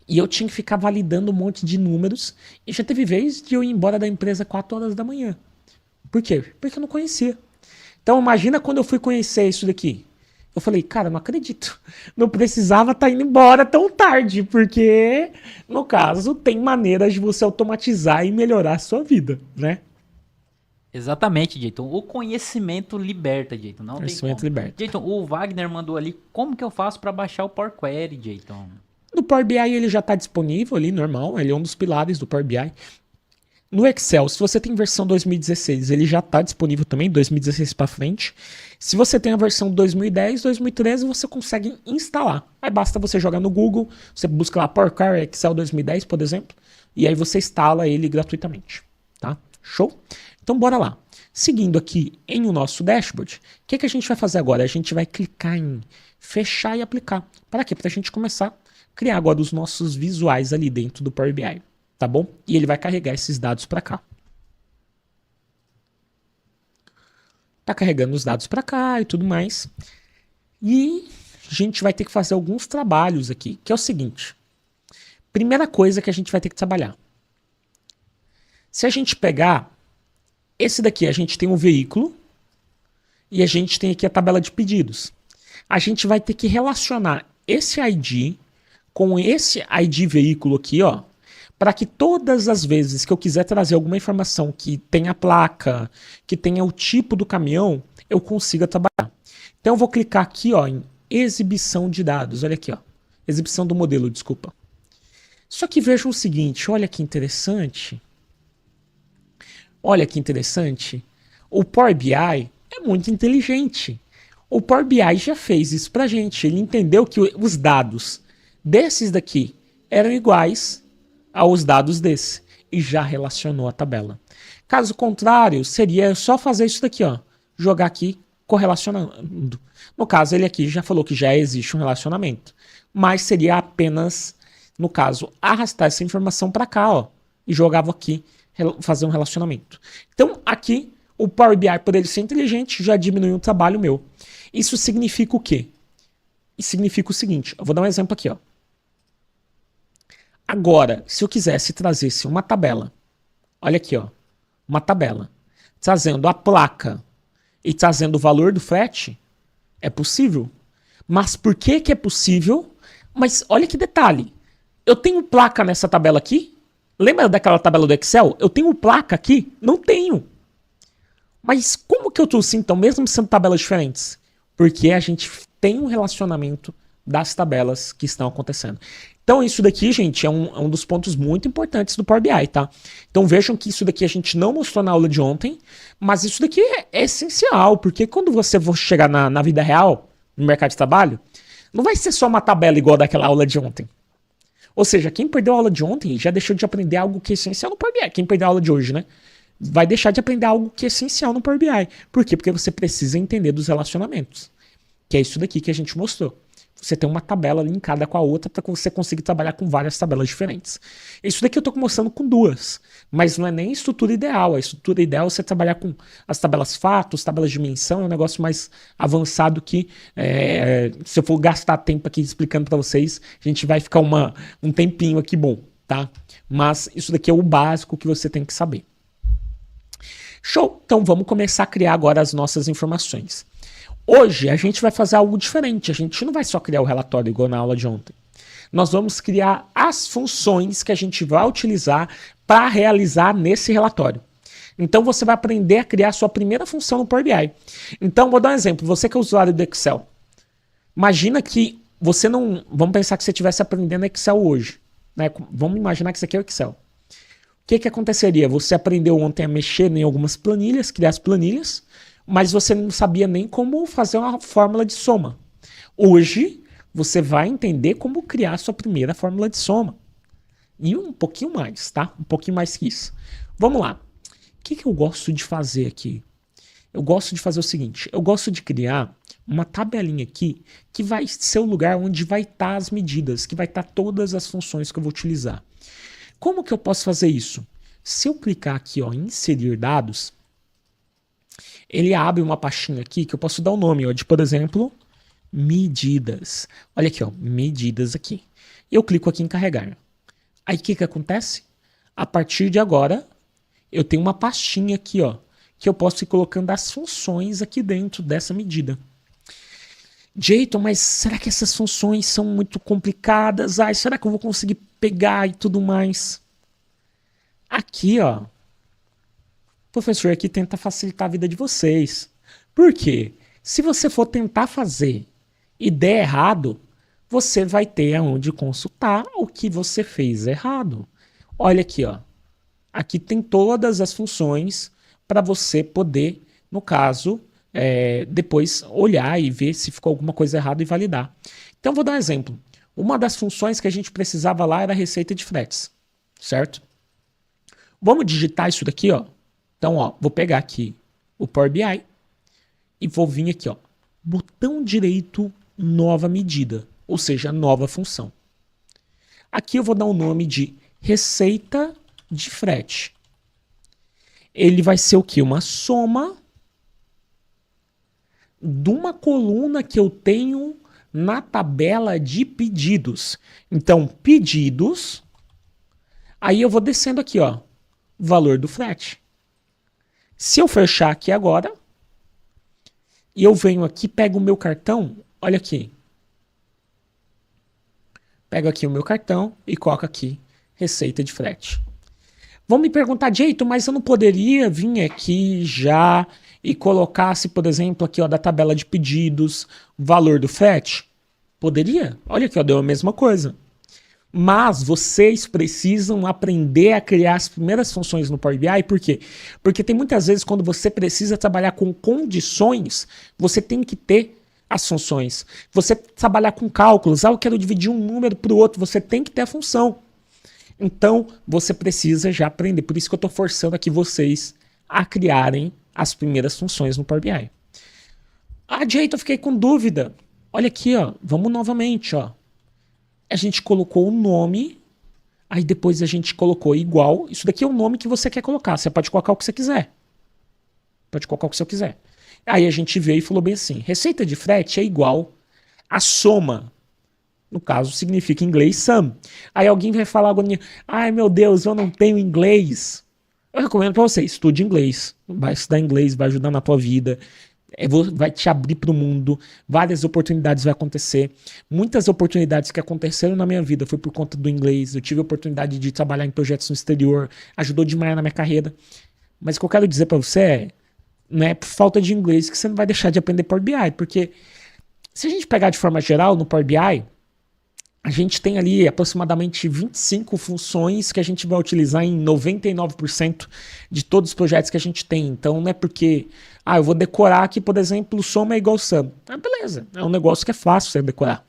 E eu tinha que ficar validando um monte de números. E já teve vez de eu ir embora da empresa 4 horas da manhã. Por quê? Porque eu não conhecia. Então imagina quando eu fui conhecer isso daqui. Eu falei, cara, não acredito. Não precisava estar indo embora tão tarde, porque, no caso, tem maneiras de você automatizar e melhorar a sua vida, né? Exatamente, Jayton. O conhecimento liberta, Jayton. Não Conhecimento tem como. liberta. Jayton, o Wagner mandou ali, como que eu faço para baixar o Power Query, Jayton? No Power BI ele já está disponível ali, normal. Ele é um dos pilares do Power BI. No Excel, se você tem versão 2016, ele já está disponível também, 2016 para frente. Se você tem a versão 2010, 2013, você consegue instalar. Aí basta você jogar no Google, você busca lá Power Query Excel 2010, por exemplo, e aí você instala ele gratuitamente, tá? Show? Então bora lá. Seguindo aqui em o nosso dashboard, o que a gente vai fazer agora? A gente vai clicar em fechar e aplicar. Para quê? Para a gente começar a criar agora os nossos visuais ali dentro do Power BI. Tá bom? E ele vai carregar esses dados para cá. Tá carregando os dados para cá e tudo mais. E a gente vai ter que fazer alguns trabalhos aqui, que é o seguinte. Primeira coisa que a gente vai ter que trabalhar. Se a gente pegar esse daqui, a gente tem um veículo e a gente tem aqui a tabela de pedidos. A gente vai ter que relacionar esse ID com esse ID veículo aqui, ó, para que todas as vezes que eu quiser trazer alguma informação que tenha placa, que tenha o tipo do caminhão, eu consiga trabalhar. Então eu vou clicar aqui, ó, em exibição de dados. Olha aqui, ó. Exibição do modelo, desculpa. Só que vejam o seguinte, olha que interessante. Olha que interessante. O Power BI é muito inteligente. O Power BI já fez isso pra gente. Ele entendeu que os dados desses daqui eram iguais aos dados desse e já relacionou a tabela. Caso contrário, seria só fazer isso daqui, ó, jogar aqui correlacionando. No caso, ele aqui já falou que já existe um relacionamento, mas seria apenas, no caso, arrastar essa informação para cá, ó, e jogava aqui fazer um relacionamento. Então, aqui o Power BI, por ele ser inteligente, já diminuiu o trabalho meu. Isso significa o quê? Isso significa o seguinte, eu vou dar um exemplo aqui, ó. Agora, se eu quisesse trazer uma tabela, olha aqui, ó, uma tabela, trazendo a placa e trazendo o valor do frete, é possível. Mas por que que é possível? Mas olha que detalhe, eu tenho placa nessa tabela aqui? Lembra daquela tabela do Excel? Eu tenho placa aqui? Não tenho. Mas como que eu trouxe então, mesmo sendo tabelas diferentes? Porque a gente tem um relacionamento das tabelas que estão acontecendo. Então isso daqui, gente, é um dos pontos muito importantes do Power BI, tá? Então vejam que isso daqui a gente não mostrou na aula de ontem, mas isso daqui é essencial, porque quando você for chegar na vida real, no mercado de trabalho, não vai ser só uma tabela igual daquela aula de ontem. Ou seja, quem perdeu a aula de ontem já deixou de aprender algo que é essencial no Power BI. Quem perdeu a aula de hoje, né? Vai deixar de aprender algo que é essencial no Power BI. Por quê? Porque você precisa entender dos relacionamentos. Que é isso daqui que a gente mostrou. Você tem uma tabela linkada com a outra para que você consiga trabalhar com várias tabelas diferentes. Isso daqui eu estou mostrando com duas, mas não é nem a estrutura ideal. A estrutura ideal é você trabalhar com as tabelas fatos, tabelas de dimensão, é um negócio mais avançado que, se eu for gastar tempo aqui explicando para vocês, a gente vai ficar um tempinho aqui bom, tá? Mas isso daqui é o básico que você tem que saber. Show! Então vamos começar a criar agora as nossas informações. Hoje a gente vai fazer algo diferente, a gente não vai só criar o relatório igual na aula de ontem. Nós vamos criar as funções que a gente vai utilizar para realizar nesse relatório. Então você vai aprender a criar a sua primeira função no Power BI. Então vou dar um exemplo, você que é usuário do Excel. Imagina que você não... Vamos pensar que você estivesse aprendendo Excel hoje, né? Vamos imaginar que isso aqui é o Excel. O que aconteceria? Você aprendeu ontem a mexer em algumas planilhas, criar as planilhas, mas você não sabia nem como fazer uma fórmula de soma. Hoje, você vai entender como criar a sua primeira fórmula de soma. E um pouquinho mais, tá? Um pouquinho mais que isso. Vamos lá. O que eu gosto de fazer aqui? Eu gosto de fazer o seguinte, eu gosto de criar uma tabelinha aqui que vai ser o lugar onde vai estar as medidas, que vai estar todas as funções que eu vou utilizar. Como que eu posso fazer isso? Se eu clicar aqui, ó, em inserir dados, ele abre uma pastinha aqui que eu posso dar o nome, ó, de, por exemplo, medidas. Olha aqui, ó, medidas aqui. Eu clico aqui em carregar. Aí o que acontece? A partir de agora, eu tenho uma pastinha aqui, ó, que eu posso ir colocando as funções aqui dentro dessa medida. Jeiton, mas será que essas funções são muito complicadas? Ai, será que eu vou conseguir pegar e tudo mais? Aqui, ó, o professor aqui tenta facilitar a vida de vocês. Por quê? Se você for tentar fazer e der errado, você vai ter aonde consultar o que você fez errado. Olha aqui, ó. Aqui tem todas as funções para você poder, no caso, depois olhar e ver se ficou alguma coisa errada e validar. Então, vou dar um exemplo. Uma das funções que a gente precisava lá era a receita de fretes, certo? Vamos digitar isso daqui, ó. Então, ó, vou pegar aqui o Power BI e vou vir aqui, ó, botão direito, nova medida, ou seja, nova função. Aqui eu vou dar o nome de receita de frete. Ele vai ser o quê? Uma soma de uma coluna que eu tenho na tabela de pedidos. Então, pedidos, aí eu vou descendo aqui, ó, valor do frete. Se eu fechar aqui agora, e eu venho aqui, pego o meu cartão, olha aqui. Pego aqui o meu cartão e coloco aqui, receita de frete. Vão me perguntar, Jeiton, mas eu não poderia vir aqui já e colocasse, por exemplo, aqui ó, da tabela de pedidos, valor do frete? Poderia? Olha aqui, ó, deu a mesma coisa. Mas vocês precisam aprender a criar as primeiras funções no Power BI, por quê? Porque tem muitas vezes quando você precisa trabalhar com condições, você tem que ter as funções. Você trabalhar com cálculos, eu quero dividir um número para o outro, você tem que ter a função. Então, você precisa já aprender. Por isso que eu estou forçando aqui vocês a criarem as primeiras funções no Power BI. Ah, Jeiton, eu fiquei com dúvida. Olha aqui, ó. Vamos novamente, ó. A gente colocou o nome, aí depois a gente colocou igual. Isso daqui é o nome que você quer colocar. Você pode colocar o que você quiser. Pode colocar o que você quiser. Aí a gente veio e falou bem assim, receita de frete é igual a soma. No caso, significa em inglês sum. Aí alguém vai falar agora, ai meu Deus, eu não tenho inglês. Eu recomendo para você, estude inglês. Vai estudar inglês, vai ajudar na tua vida. Vai te abrir para o mundo. Várias oportunidades vão acontecer. Muitas oportunidades que aconteceram na minha vida foi por conta do inglês. Eu tive a oportunidade de trabalhar em projetos no exterior. Ajudou demais na minha carreira. Mas o que eu quero dizer para você é, não é por falta de inglês que você não vai deixar de aprender Power BI. Porque se a gente pegar de forma geral no Power BI, a gente tem ali aproximadamente 25 funções que a gente vai utilizar em 99% de todos os projetos que a gente tem. Então não é porque, eu vou decorar aqui, por exemplo, soma é igual sum. Beleza, é um negócio que é fácil você decorar.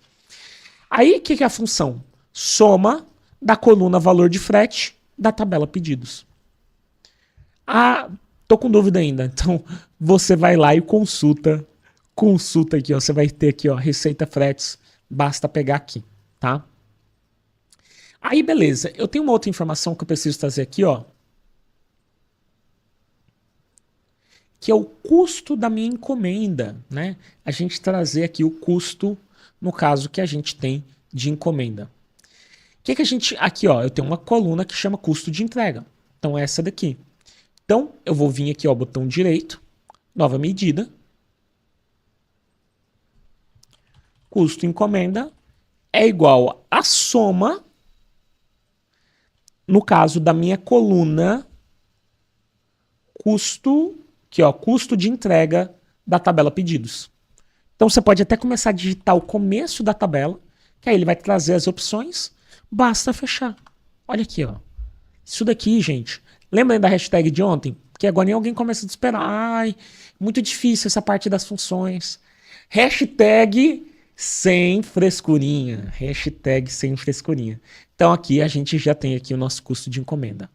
Aí o que é a função? Soma da coluna valor de frete da tabela pedidos. Tô com dúvida ainda. Então você vai lá e consulta aqui, ó. Você vai ter aqui, ó, receita fretes, basta pegar aqui. Tá? Aí, beleza. Eu tenho uma outra informação que eu preciso trazer aqui, ó. Que é o custo da minha encomenda, né? A gente trazer aqui o custo, no caso que a gente tem de encomenda. O que a gente... Aqui, ó, eu tenho uma coluna que chama custo de entrega. Então, é essa daqui. Então, eu vou vir aqui, ó, botão direito, nova medida. Custo encomenda é igual a soma, no caso da minha coluna, custo, que ó, custo de entrega da tabela pedidos. Então você pode até começar a digitar o começo da tabela, que aí ele vai trazer as opções, basta fechar. Olha aqui, ó. Isso daqui, gente, lembrem da hashtag de ontem? Que agora nem alguém começa a desesperar. Ai, muito difícil essa parte das funções. Hashtag Sem frescurinha. Hashtag sem frescurinha. Então aqui a gente já tem aqui o nosso custo de encomenda.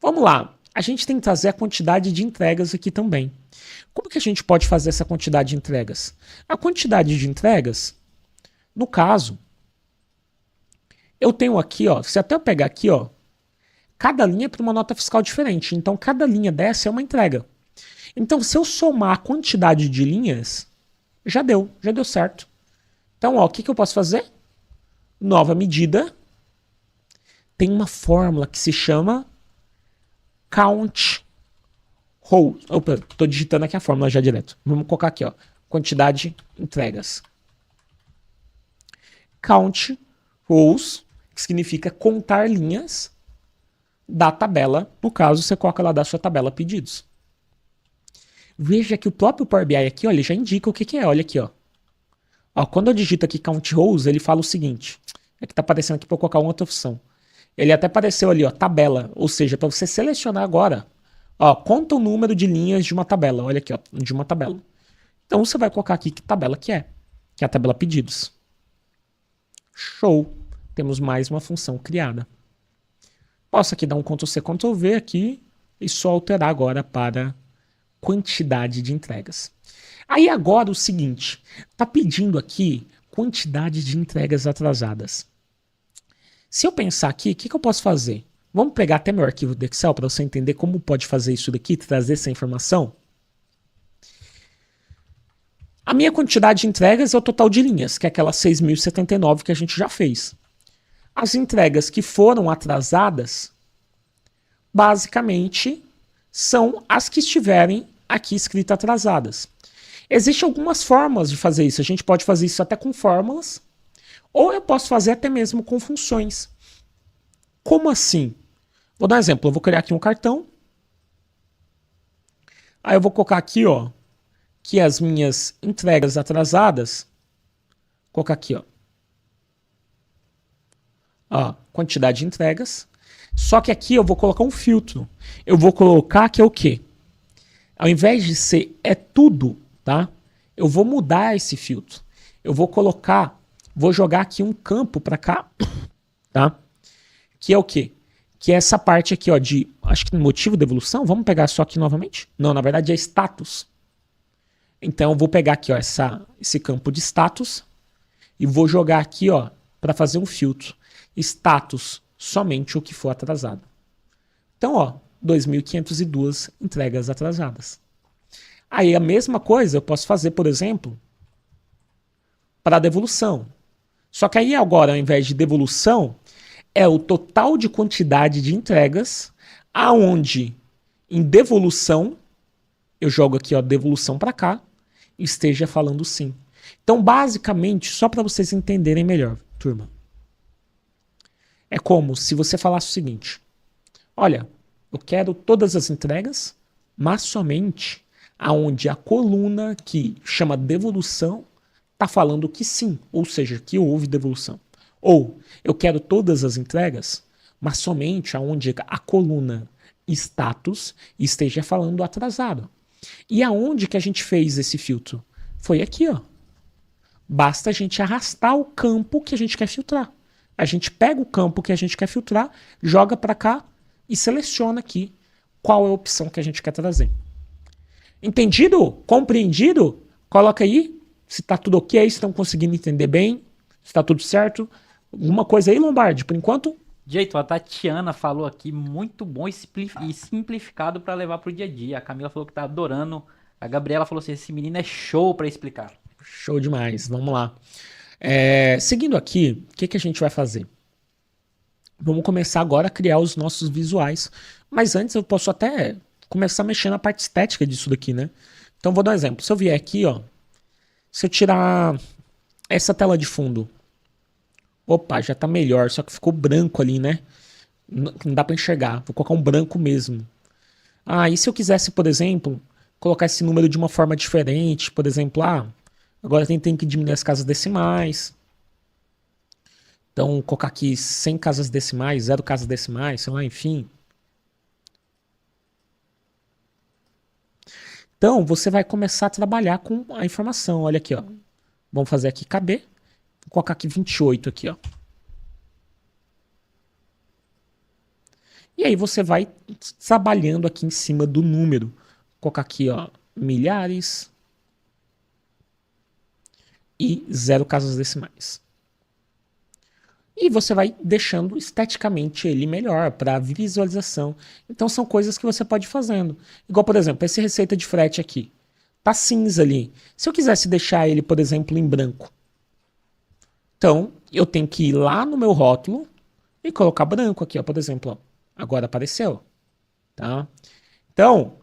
Vamos lá. A gente tem que trazer a quantidade de entregas aqui também. Como que a gente pode fazer essa quantidade de entregas? A quantidade de entregas, no caso, eu tenho aqui, ó, se até eu pegar aqui, ó, cada linha é para uma nota fiscal diferente. Então, cada linha dessa é uma entrega. Então, se eu somar a quantidade de linhas, já deu certo. Então, ó, o que eu posso fazer? Nova medida. Tem uma fórmula que se chama count rows. Opa, tô digitando aqui a fórmula já direto. Vamos colocar aqui, ó, quantidade entregas. Count rows, que significa contar linhas da tabela. No caso, você coloca lá da sua tabela pedidos. Veja que o próprio Power BI aqui, ó, ele já indica o que é. Olha aqui, ó. Ó, quando eu digito aqui count rows, ele fala o seguinte. É que tá aparecendo aqui para eu colocar uma outra opção. Ele até apareceu ali, ó, tabela. Ou seja, para você selecionar agora, ó, conta o número de linhas de uma tabela. Olha aqui, ó, de uma tabela. Então você vai colocar aqui que tabela que é a tabela pedidos. Show. Temos mais uma função criada. Posso aqui dar um Ctrl C, Ctrl V aqui e só alterar agora para quantidade de entregas. Aí agora o seguinte, tá pedindo aqui quantidade de entregas atrasadas. Se eu pensar aqui, o que eu posso fazer? Vamos pegar até meu arquivo do Excel para você entender como pode fazer isso daqui, trazer essa informação. A minha quantidade de entregas é o total de linhas, que é aquelas 6.079 que a gente já fez. As entregas que foram atrasadas, basicamente, são as que estiverem aqui escritas atrasadas. Existem algumas formas de fazer isso. A gente pode fazer isso até com fórmulas, ou eu posso fazer até mesmo com funções. Como assim? Vou dar um exemplo. Eu vou criar aqui um cartão. Aí eu vou colocar aqui, ó, que as minhas entregas atrasadas, vou colocar aqui, ó, quantidade de entregas. Só que aqui eu vou colocar um filtro. Eu vou colocar que é o quê? Ao invés de ser é tudo, tá? Eu vou mudar esse filtro. Eu vou colocar, vou jogar aqui um campo para cá, tá? Que é o quê? Que é essa parte aqui, ó, de, acho que motivo de evolução. Vamos pegar só aqui novamente? Não, na verdade é status. Então eu vou pegar aqui, ó, esse campo de status e vou jogar aqui, ó, para fazer um filtro. Status, somente o que for atrasado. Então, ó, 2.502 entregas atrasadas. Aí a mesma coisa eu posso fazer, por exemplo, para a devolução. Só que aí agora, ao invés de devolução, é o total de quantidade de entregas, aonde em devolução, eu jogo aqui, ó, devolução para cá, esteja falando sim. Então, basicamente, só para vocês entenderem melhor, turma, é como se você falasse o seguinte: olha, eu quero todas as entregas, mas somente aonde a coluna que chama devolução está falando que sim, ou seja, que houve devolução. Ou eu quero todas as entregas, mas somente aonde a coluna status esteja falando atrasado. E aonde que a gente fez esse filtro? Foi aqui, ó. Basta a gente arrastar o campo que a gente quer filtrar. A gente pega o campo que a gente quer filtrar, joga para cá e seleciona aqui qual é a opção que a gente quer trazer. Entendido? Compreendido? Coloca aí se está tudo ok, se estão conseguindo entender bem, se está tudo certo. Alguma coisa aí, Lombardi, por enquanto? Jeito, a Tatiana falou aqui, muito bom e simplificado para levar pro dia a dia. A Camila falou que tá adorando. A Gabriela falou assim, esse menino é show para explicar. Show demais, vamos lá. Seguindo aqui, o que a gente vai fazer? Vamos começar agora a criar os nossos visuais. Mas antes eu posso até começar a mexer na parte estética disso daqui, né? Então vou dar um exemplo. Se eu vier aqui, ó, se eu tirar essa tela de fundo, opa, já tá melhor, só que ficou branco ali, né? Não dá pra enxergar. Vou colocar um branco mesmo. E se eu quisesse, por exemplo, colocar esse número de uma forma diferente, por exemplo, agora tem que diminuir as casas decimais. Então, colocar aqui 100 casas decimais, 0 casas decimais, sei lá, enfim. Então, você vai começar a trabalhar com a informação. Olha aqui, ó. Vamos fazer aqui caber. Vou colocar aqui 28 aqui, ó. E aí você vai trabalhando aqui em cima do número. Vou colocar aqui, ó, milhares e 0 casas decimais. E você vai deixando esteticamente ele melhor para visualização. Então são coisas que você pode ir fazendo. Igual, por exemplo, essa receita de frete aqui. Tá cinza ali. Se eu quisesse deixar ele, por exemplo, em branco, então eu tenho que ir lá no meu rótulo e colocar branco aqui, ó, por exemplo. Ó. Agora apareceu. Tá? Então,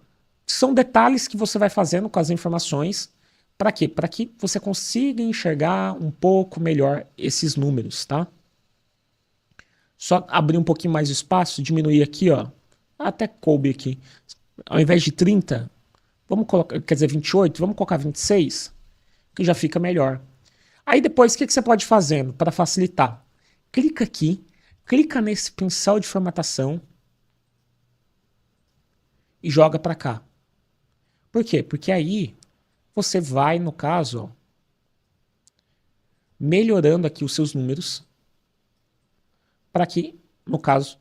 são detalhes que você vai fazendo com as informações. Para quê? Para que você consiga enxergar um pouco melhor esses números, tá? Só abrir um pouquinho mais o espaço, diminuir aqui, ó. Até coube aqui. Ao invés de 30, vamos colocar, quer dizer, 28, vamos colocar 26, que já fica melhor. Aí depois, o que você pode ir fazendo para facilitar? Clica aqui, clica nesse pincel de formatação e joga para cá. Por quê? Porque aí você vai, no caso, ó, melhorando aqui os seus números para que, no caso,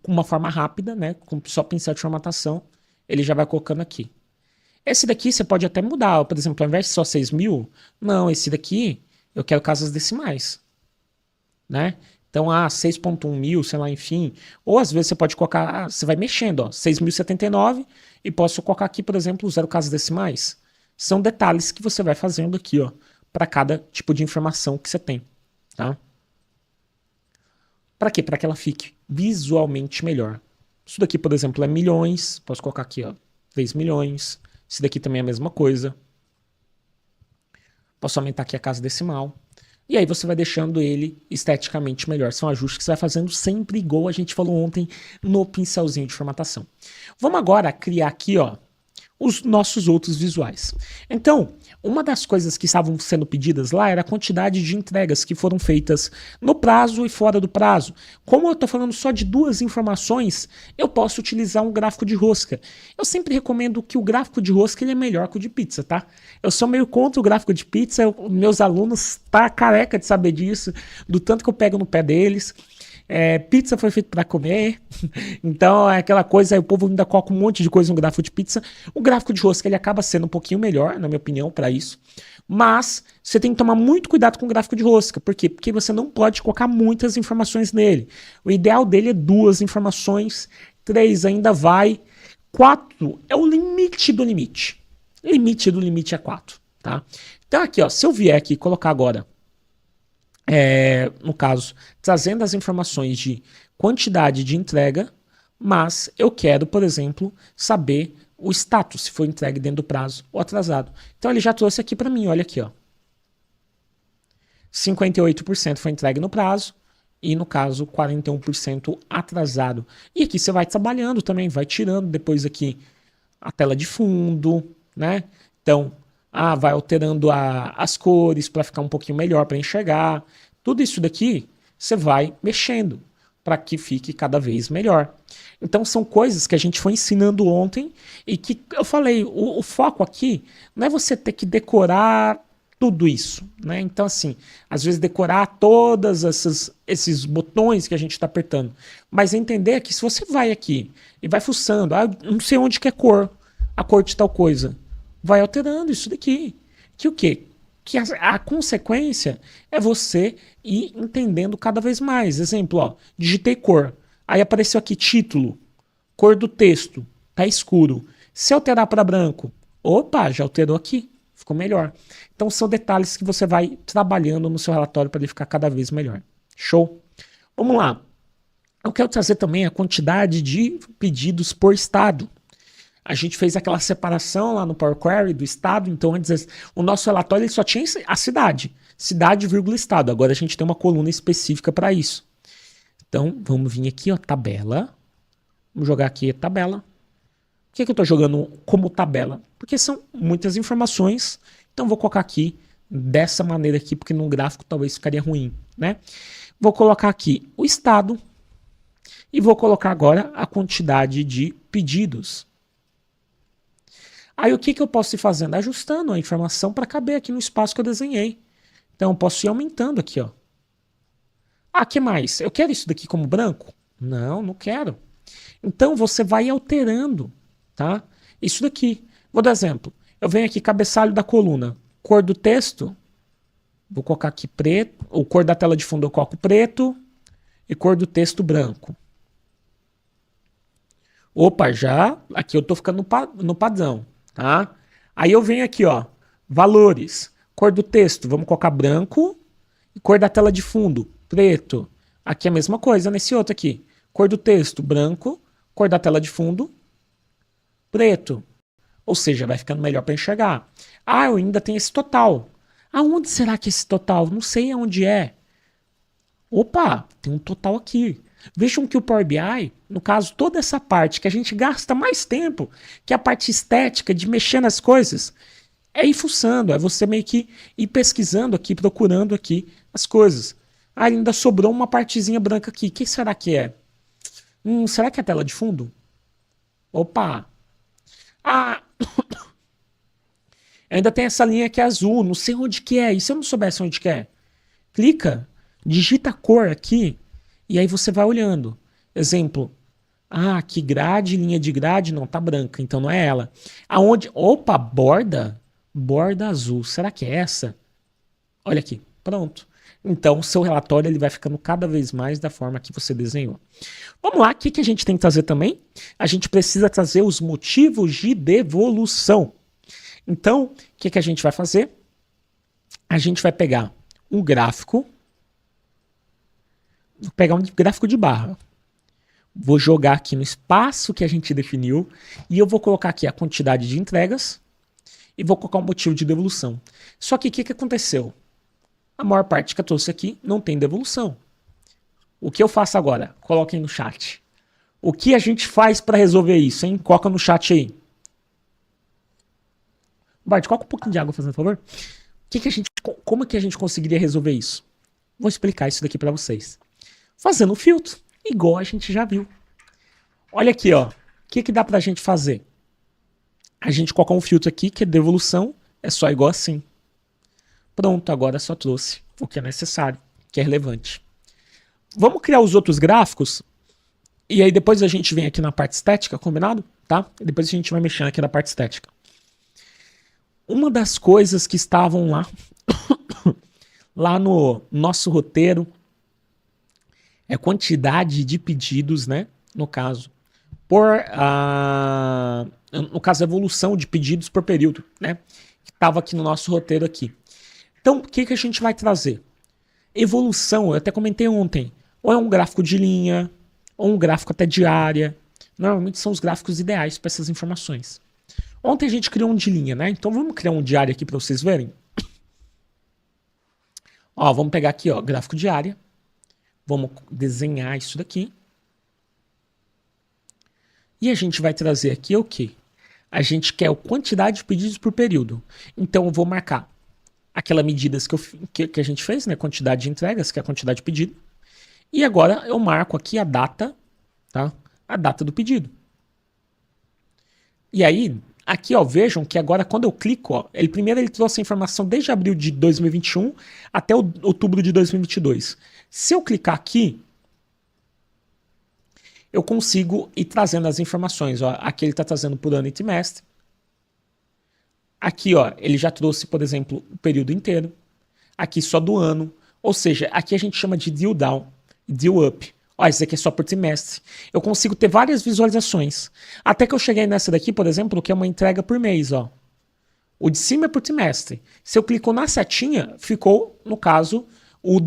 com uma forma rápida, né, com só pincel de formatação, ele já vai colocando aqui. Esse daqui você pode até mudar, por exemplo, ao invés de só 6.000, não, esse daqui eu quero casas decimais, né? Então, 6.1 mil, sei lá, enfim. Ou às vezes você pode colocar, você vai mexendo, ó, 6.079 e posso colocar aqui, por exemplo, 0 casas decimais. São detalhes que você vai fazendo aqui, ó, para cada tipo de informação que você tem, tá? Para quê? Para que ela fique visualmente melhor. Isso daqui, por exemplo, é milhões. Posso colocar aqui, ó, 3 milhões. Esse daqui também é a mesma coisa. Posso aumentar aqui a casa decimal. E aí você vai deixando ele esteticamente melhor. São ajustes que você vai fazendo sempre igual a gente falou ontem no pincelzinho de formatação. Vamos agora criar aqui, ó, os nossos outros visuais. Então, uma das coisas que estavam sendo pedidas lá era a quantidade de entregas que foram feitas no prazo e fora do prazo. Como eu estou falando só de 2 informações, eu posso utilizar um gráfico de rosca. Eu sempre recomendo que o gráfico de rosca ele é melhor que o de pizza, tá? Eu sou meio contra o gráfico de pizza, meus alunos tá careca de saber disso, do tanto que eu pego no pé deles. Pizza foi feito para comer, então é aquela coisa, aí o povo ainda coloca um monte de coisa no gráfico de pizza. O gráfico de rosca ele acaba sendo um pouquinho melhor, na minha opinião, para isso. Mas você tem que tomar muito cuidado com o gráfico de rosca. Por quê? Porque você não pode colocar muitas informações nele. O ideal dele é 2 informações, 3 ainda vai, 4 é o limite do limite. Limite do limite é 4, tá? Então aqui, ó, se eu vier aqui colocar agora no caso, trazendo as informações de quantidade de entrega, mas eu quero, por exemplo, saber o status, se foi entregue dentro do prazo ou atrasado. Então ele já trouxe aqui para mim, olha aqui, ó. 58% foi entregue no prazo e, no caso, 41% atrasado. E aqui você vai trabalhando também, vai tirando depois aqui a tela de fundo, né? Então, vai alterando as cores para ficar um pouquinho melhor para enxergar. Tudo isso daqui você vai mexendo para que fique cada vez melhor. Então são coisas que a gente foi ensinando ontem e que eu falei, o foco aqui não é você ter que decorar tudo isso, né? Então assim, às vezes decorar todos esses botões que a gente está apertando, mas entender que se você vai aqui e vai fuçando, não sei onde que é a cor de tal coisa, vai alterando isso daqui. Que o quê? Que a consequência é você ir entendendo cada vez mais. Exemplo, ó, digitei cor. Aí apareceu aqui título, cor do texto, tá escuro. Se alterar para branco, opa, já alterou aqui, ficou melhor. Então são detalhes que você vai trabalhando no seu relatório para ele ficar cada vez melhor. Show? Vamos lá. Eu quero trazer também a quantidade de pedidos por estado. A gente fez aquela separação lá no Power Query do estado, então antes o nosso relatório ele só tinha a cidade, vírgula estado. Agora a gente tem uma coluna específica para isso. Então vamos vir aqui, ó, tabela. Vamos jogar aqui a tabela. Por que eu estou jogando como tabela? Porque são muitas informações, então vou colocar aqui dessa maneira aqui, porque no gráfico talvez ficaria ruim, né? Vou colocar aqui o estado e vou colocar agora a quantidade de pedidos. Aí o que eu posso ir fazendo? Ajustando a informação para caber aqui no espaço que eu desenhei. Então eu posso ir aumentando aqui, ó. Ah, que mais? Eu quero isso daqui como branco? Não, não quero. Então você vai alterando, tá? Isso daqui. Vou dar exemplo. Eu venho aqui, cabeçalho da coluna. Cor do texto. Vou colocar aqui preto. Ou cor da tela de fundo eu coloco preto. E cor do texto branco. Opa, já. Aqui eu tô ficando no padrão, tá? Aí eu venho aqui, ó. Valores. Cor do texto. Vamos colocar branco. E cor da tela de fundo. Preto. Aqui é a mesma coisa nesse outro aqui. Cor do texto, branco. Cor da tela de fundo, preto. Ou seja, vai ficando melhor para enxergar. Ah, eu ainda tenho esse total. Aonde será que esse total? Não sei aonde é. Opa, tem um total aqui. Vejam que o Power BI, no caso, toda essa parte que a gente gasta mais tempo, que é a parte estética de mexer nas coisas, é ir fuçando, é você meio que ir pesquisando aqui, procurando aqui as coisas. Ah, ainda sobrou uma partezinha branca aqui. O que será que é? Será que é a tela de fundo? Opa! Ah! Ainda tem essa linha aqui azul, não sei onde que é. E se eu não soubesse onde que é? Clica, digita a cor aqui, e aí você vai olhando. Exemplo. Ah, aqui grade, linha de grade, não, tá branca, então não é ela. Aonde? Opa, borda. Borda azul. Será que é essa? Olha aqui, pronto. Então, o seu relatório ele vai ficando cada vez mais da forma que você desenhou. Vamos lá, o que a gente tem que trazer também? A gente precisa trazer os motivos de devolução. Então, o que a gente vai fazer? A gente vai pegar um gráfico, vou pegar um gráfico de barra, vou jogar aqui no espaço que a gente definiu e eu vou colocar aqui a quantidade de entregas e vou colocar o motivo de devolução. Só que o que aconteceu? A maior parte que eu trouxe aqui não tem devolução. O que eu faço agora? Coloquem no chat. O que a gente faz para resolver isso, hein? Coloca no chat aí. Bart, coloca um pouquinho de água, fazendo favor. Como que a gente conseguiria resolver isso? Vou explicar isso daqui para vocês. Fazendo um filtro, igual a gente já viu. Olha aqui, ó. O que dá pra gente fazer? A gente coloca um filtro aqui, que é devolução, é só igual assim. Pronto, agora só trouxe o que é necessário, que é relevante. Vamos criar os outros gráficos, e aí depois a gente vem aqui na parte estética, combinado? Tá? E depois a gente vai mexendo aqui na parte estética. Uma das coisas que estavam lá, lá no nosso roteiro, é quantidade de pedidos, né? No caso, no caso, a evolução de pedidos por período, né? Que estava aqui no nosso roteiro aqui. Então, o que a gente vai trazer? Evolução, eu até comentei ontem, ou é um gráfico de linha, ou um gráfico até de área. Normalmente são os gráficos ideais para essas informações. Ontem a gente criou um de linha, né? Então vamos criar um de área aqui para vocês verem. Ó, vamos pegar aqui, ó, gráfico de área. Vamos desenhar isso daqui. E a gente vai trazer aqui o quê? A gente quer a quantidade de pedidos por período. Então eu vou marcar aquelas medidas que a gente fez, né? Quantidade de entregas, que é a quantidade de pedido. E agora eu marco aqui a data, tá? A data do pedido. E aí, aqui, ó, vejam que agora quando eu clico, ó, primeiro ele trouxe a informação desde abril de 2021 até outubro de 2022. Se eu clicar aqui, eu consigo ir trazendo as informações. Ó. Aqui ele está trazendo por ano e trimestre. Aqui, ó, ele já trouxe, por exemplo, o período inteiro. Aqui só do ano. Ou seja, aqui a gente chama de drill down, drill up. Ó, esse aqui é só por trimestre. Eu consigo ter várias visualizações. Até que eu cheguei nessa daqui, por exemplo, que é uma entrega por mês, ó. O de cima é por trimestre. Se eu clico na setinha, ficou, no caso, o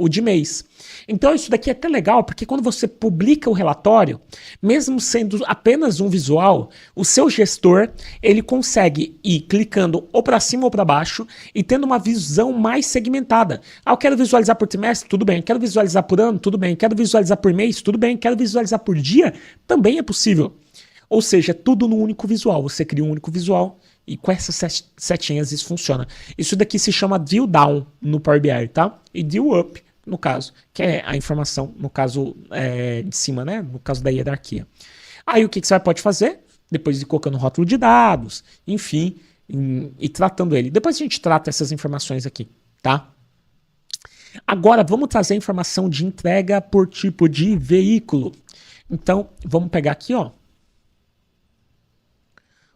de mês. Então isso daqui é até legal, porque quando você publica o relatório, mesmo sendo apenas um visual, o seu gestor, ele consegue ir clicando ou para cima ou para baixo e tendo uma visão mais segmentada. Ah, eu quero visualizar por trimestre? Tudo bem. Quero visualizar por ano? Tudo bem. Quero visualizar por mês? Tudo bem. Quero visualizar por dia? Também é possível. Ou seja, tudo no único visual. Você cria um único visual e com essas setinhas isso funciona. Isso daqui se chama drill down no Power BI, tá? E drill up, no caso, que é a informação, no caso de cima, né? No caso da hierarquia. Aí o que você pode fazer? Depois de colocando rótulo de dados, enfim, e tratando ele. Depois a gente trata essas informações aqui, tá? Agora, vamos trazer a informação de entrega por tipo de veículo. Então, vamos pegar aqui, ó,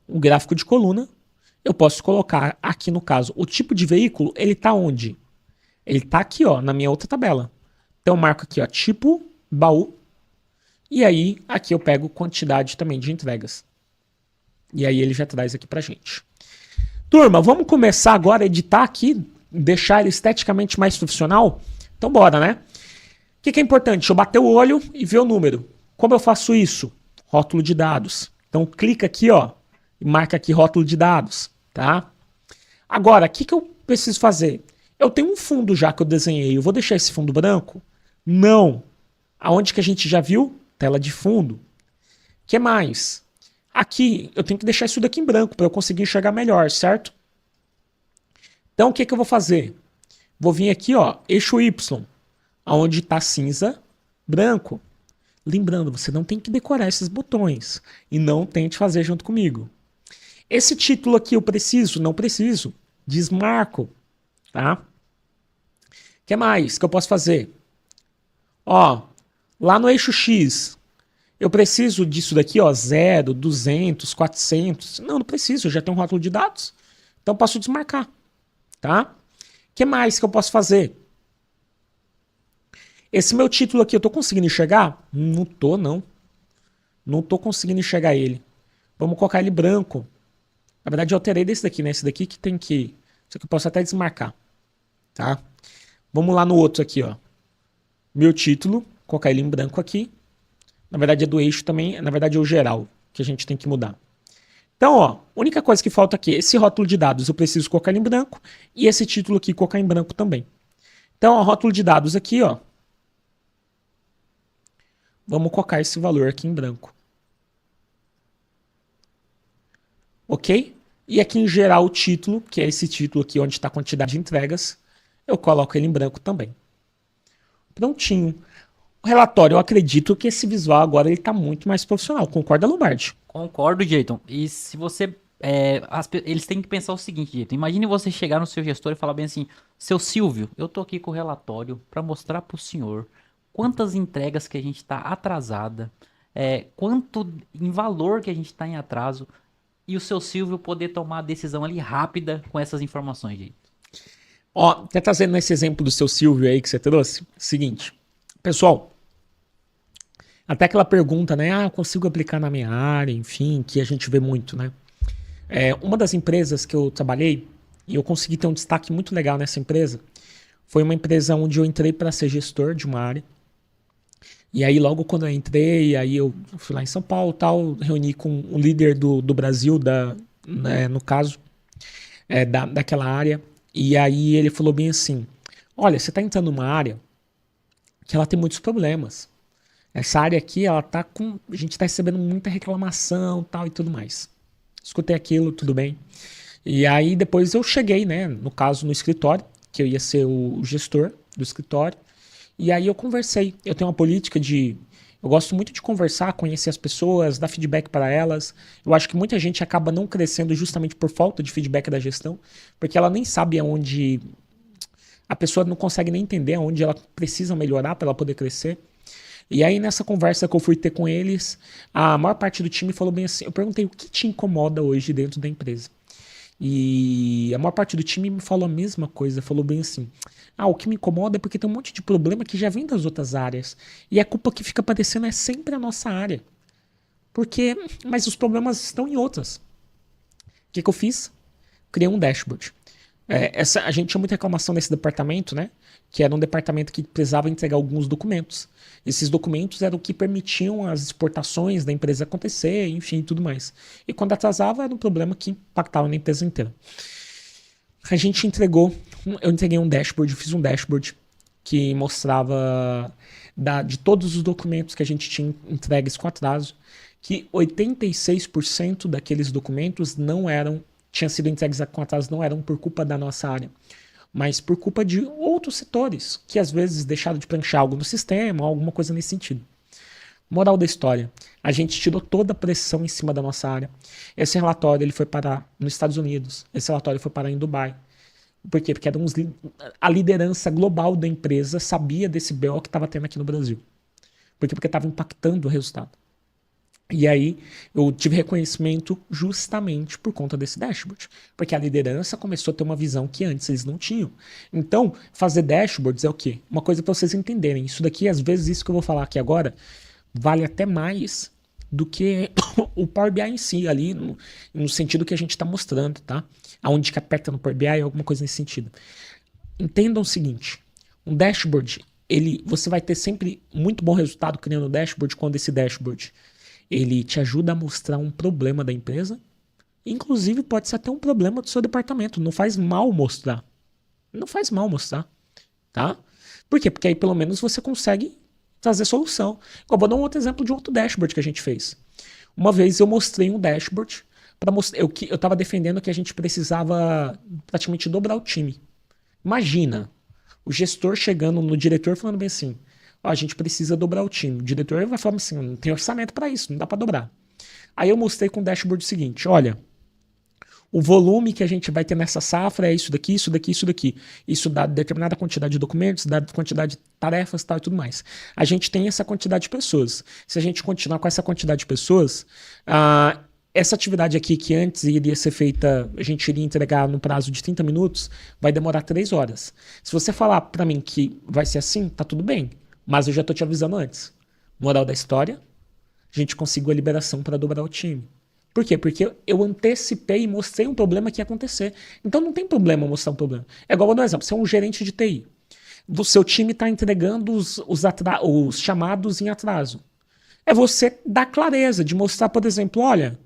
um gráfico de coluna. Eu posso colocar aqui, no caso, o tipo de veículo, ele tá onde? Ele tá aqui, ó, na minha outra tabela. Então, eu marco aqui, ó, tipo, baú. E aí, aqui eu pego quantidade também de entregas. E aí ele já traz aqui pra gente. Turma, vamos começar agora a editar aqui, deixar ele esteticamente mais profissional? Então bora, né? O que é importante? Eu bater o olho e ver o número. Como eu faço isso? Rótulo de dados. Então clica aqui, ó, e marca aqui rótulo de dados, tá? Agora, o que eu preciso fazer? Eu tenho um fundo já que eu desenhei. Eu vou deixar esse fundo branco? Não. Aonde que a gente já viu? Tela de fundo. O que mais? Aqui, eu tenho que deixar isso daqui em branco para eu conseguir enxergar melhor, certo? Então, o que eu vou fazer? Vou vir aqui, ó, eixo Y, onde está cinza, branco. Lembrando, você não tem que decorar esses botões e não tente fazer junto comigo. Esse título aqui eu preciso? Não preciso. Desmarco, tá? O que mais que eu posso fazer? Ó, lá no eixo X, eu preciso disso daqui, ó, 0, 200, 400. Não preciso, eu já tenho um rótulo de dados. Então posso desmarcar, tá? O que mais que eu posso fazer? Esse meu título aqui, eu tô conseguindo enxergar? Não tô, não. Não tô conseguindo enxergar ele. Vamos colocar ele branco. Na verdade, eu alterei desse daqui, né? Esse daqui que tem que... Isso aqui eu posso até desmarcar, tá? Vamos lá no outro aqui, ó. Meu título, colocar ele em branco aqui. Na verdade é do eixo também, na verdade é o geral que a gente tem que mudar. Então, ó, a única coisa que falta aqui, esse rótulo de dados eu preciso colocar ele em branco e esse título aqui colocar em branco também. Então, ó, rótulo de dados aqui, ó. Vamos colocar esse valor aqui em branco. Ok? E aqui em geral o título, que é esse título aqui onde está a quantidade de entregas, eu coloco ele em branco também. Prontinho. O relatório, eu acredito que esse visual agora ele tá muito mais profissional. Concorda, Lombardi? Concordo, Jeiton. E se você. Eles têm que pensar o seguinte, Jeiton. Imagine você chegar no seu gestor e falar bem assim: Seu Silvio, eu tô aqui com o relatório para mostrar pro senhor quantas entregas que a gente tá atrasada, quanto em valor que a gente tá em atraso, e o seu Silvio poder tomar a decisão ali rápida com essas informações, Jeiton. Ó, até trazendo esse exemplo do seu Silvio aí que você trouxe. Seguinte, pessoal. Até aquela pergunta, né? Ah, eu consigo aplicar na minha área, enfim, que a gente vê muito, né? Uma das empresas que eu trabalhei, e eu consegui ter um destaque muito legal nessa empresa, foi uma empresa onde eu entrei para ser gestor de uma área. E aí, logo quando eu entrei, aí eu fui lá em São Paulo, tal, reuni com o líder do Brasil, né, no caso, daquela área. E aí ele falou bem assim: olha, você está entrando numa área que ela tem muitos problemas. Essa área aqui, ela tá com... A gente tá recebendo muita reclamação, tal e tudo mais. Escutei aquilo, tudo bem. E aí depois eu cheguei, né, no caso no escritório, que eu ia ser o gestor do escritório. E aí eu conversei. Eu tenho uma política de... Eu gosto muito de conversar, conhecer as pessoas, dar feedback para elas. Eu acho que muita gente acaba não crescendo justamente por falta de feedback da gestão, porque ela nem sabe aonde... A pessoa não consegue nem entender aonde ela precisa melhorar para ela poder crescer. E aí nessa conversa que eu fui ter com eles, a maior parte do time falou bem assim, eu perguntei o que te incomoda hoje dentro da empresa. E a maior parte do time me falou a mesma coisa, falou bem assim, o que me incomoda é porque tem um monte de problema que já vem das outras áreas. E a culpa que fica aparecendo é sempre a nossa área. Mas os problemas estão em outras. O que eu fiz? Criei um dashboard. A gente tinha muita reclamação nesse departamento, né? Que era um departamento que precisava entregar alguns documentos. Esses documentos eram o que permitiam as exportações da empresa acontecer, enfim, e tudo mais. E quando atrasava, era um problema que impactava na empresa inteira. Eu entreguei um dashboard, fiz um dashboard que mostrava de todos os documentos que a gente tinha entregues com atraso, que 86% daqueles documentos tinham sido entregues com atraso, não eram por culpa da nossa área, mas por culpa de outros setores, que às vezes deixaram de preencher algo no sistema, ou alguma coisa nesse sentido. Moral da história, a gente tirou toda a pressão em cima da nossa área. Esse relatório ele foi parar nos Estados Unidos, esse relatório foi parar em Dubai. Por quê? Porque a liderança global da empresa sabia desse BO que estava tendo aqui no Brasil. Por quê? Porque estava impactando o resultado. E aí eu tive reconhecimento justamente por conta desse dashboard. Porque a liderança começou a ter uma visão que antes eles não tinham. Então, fazer dashboards é o quê? Uma coisa para vocês entenderem. Isso daqui, às vezes, isso que eu vou falar aqui agora, vale até mais do que o Power BI em si, ali, no sentido que a gente está mostrando, tá? Aonde que aperta no Power BI, alguma coisa nesse sentido. Entendam o seguinte, um dashboard, você vai ter sempre muito bom resultado criando um dashboard quando esse dashboard ele te ajuda a mostrar um problema da empresa, inclusive pode ser até um problema do seu departamento, não faz mal mostrar. Não faz mal mostrar, tá? Por quê? Porque aí pelo menos você consegue trazer solução. Eu vou dar um outro exemplo de outro dashboard que a gente fez. Uma vez eu mostrei um dashboard, eu estava defendendo que a gente precisava praticamente dobrar o time. Imagina, o gestor chegando no diretor falando bem assim, ó, a gente precisa dobrar o time. O diretor vai falar assim, não tem orçamento para isso, não dá para dobrar. Aí eu mostrei com o dashboard o seguinte, olha, o volume que a gente vai ter nessa safra é isso daqui, isso daqui, isso daqui. Isso dá determinada quantidade de documentos, dá quantidade de tarefas tal, e tudo mais. A gente tem essa quantidade de pessoas. Se a gente continuar com essa quantidade de pessoas, essa atividade aqui que antes iria ser feita, a gente iria entregar no prazo de 30 minutos, vai demorar 3 horas. Se você falar para mim que vai ser assim, tá tudo bem. Mas eu já tô te avisando antes. Moral da história, a gente conseguiu a liberação para dobrar o time. Por quê? Porque eu antecipei e mostrei um problema que ia acontecer. Então não tem problema mostrar um problema. É igual, vou dar um exemplo, você é um gerente de TI. O seu time está entregando os chamados em atraso. É você dar clareza, de mostrar, por exemplo, olha,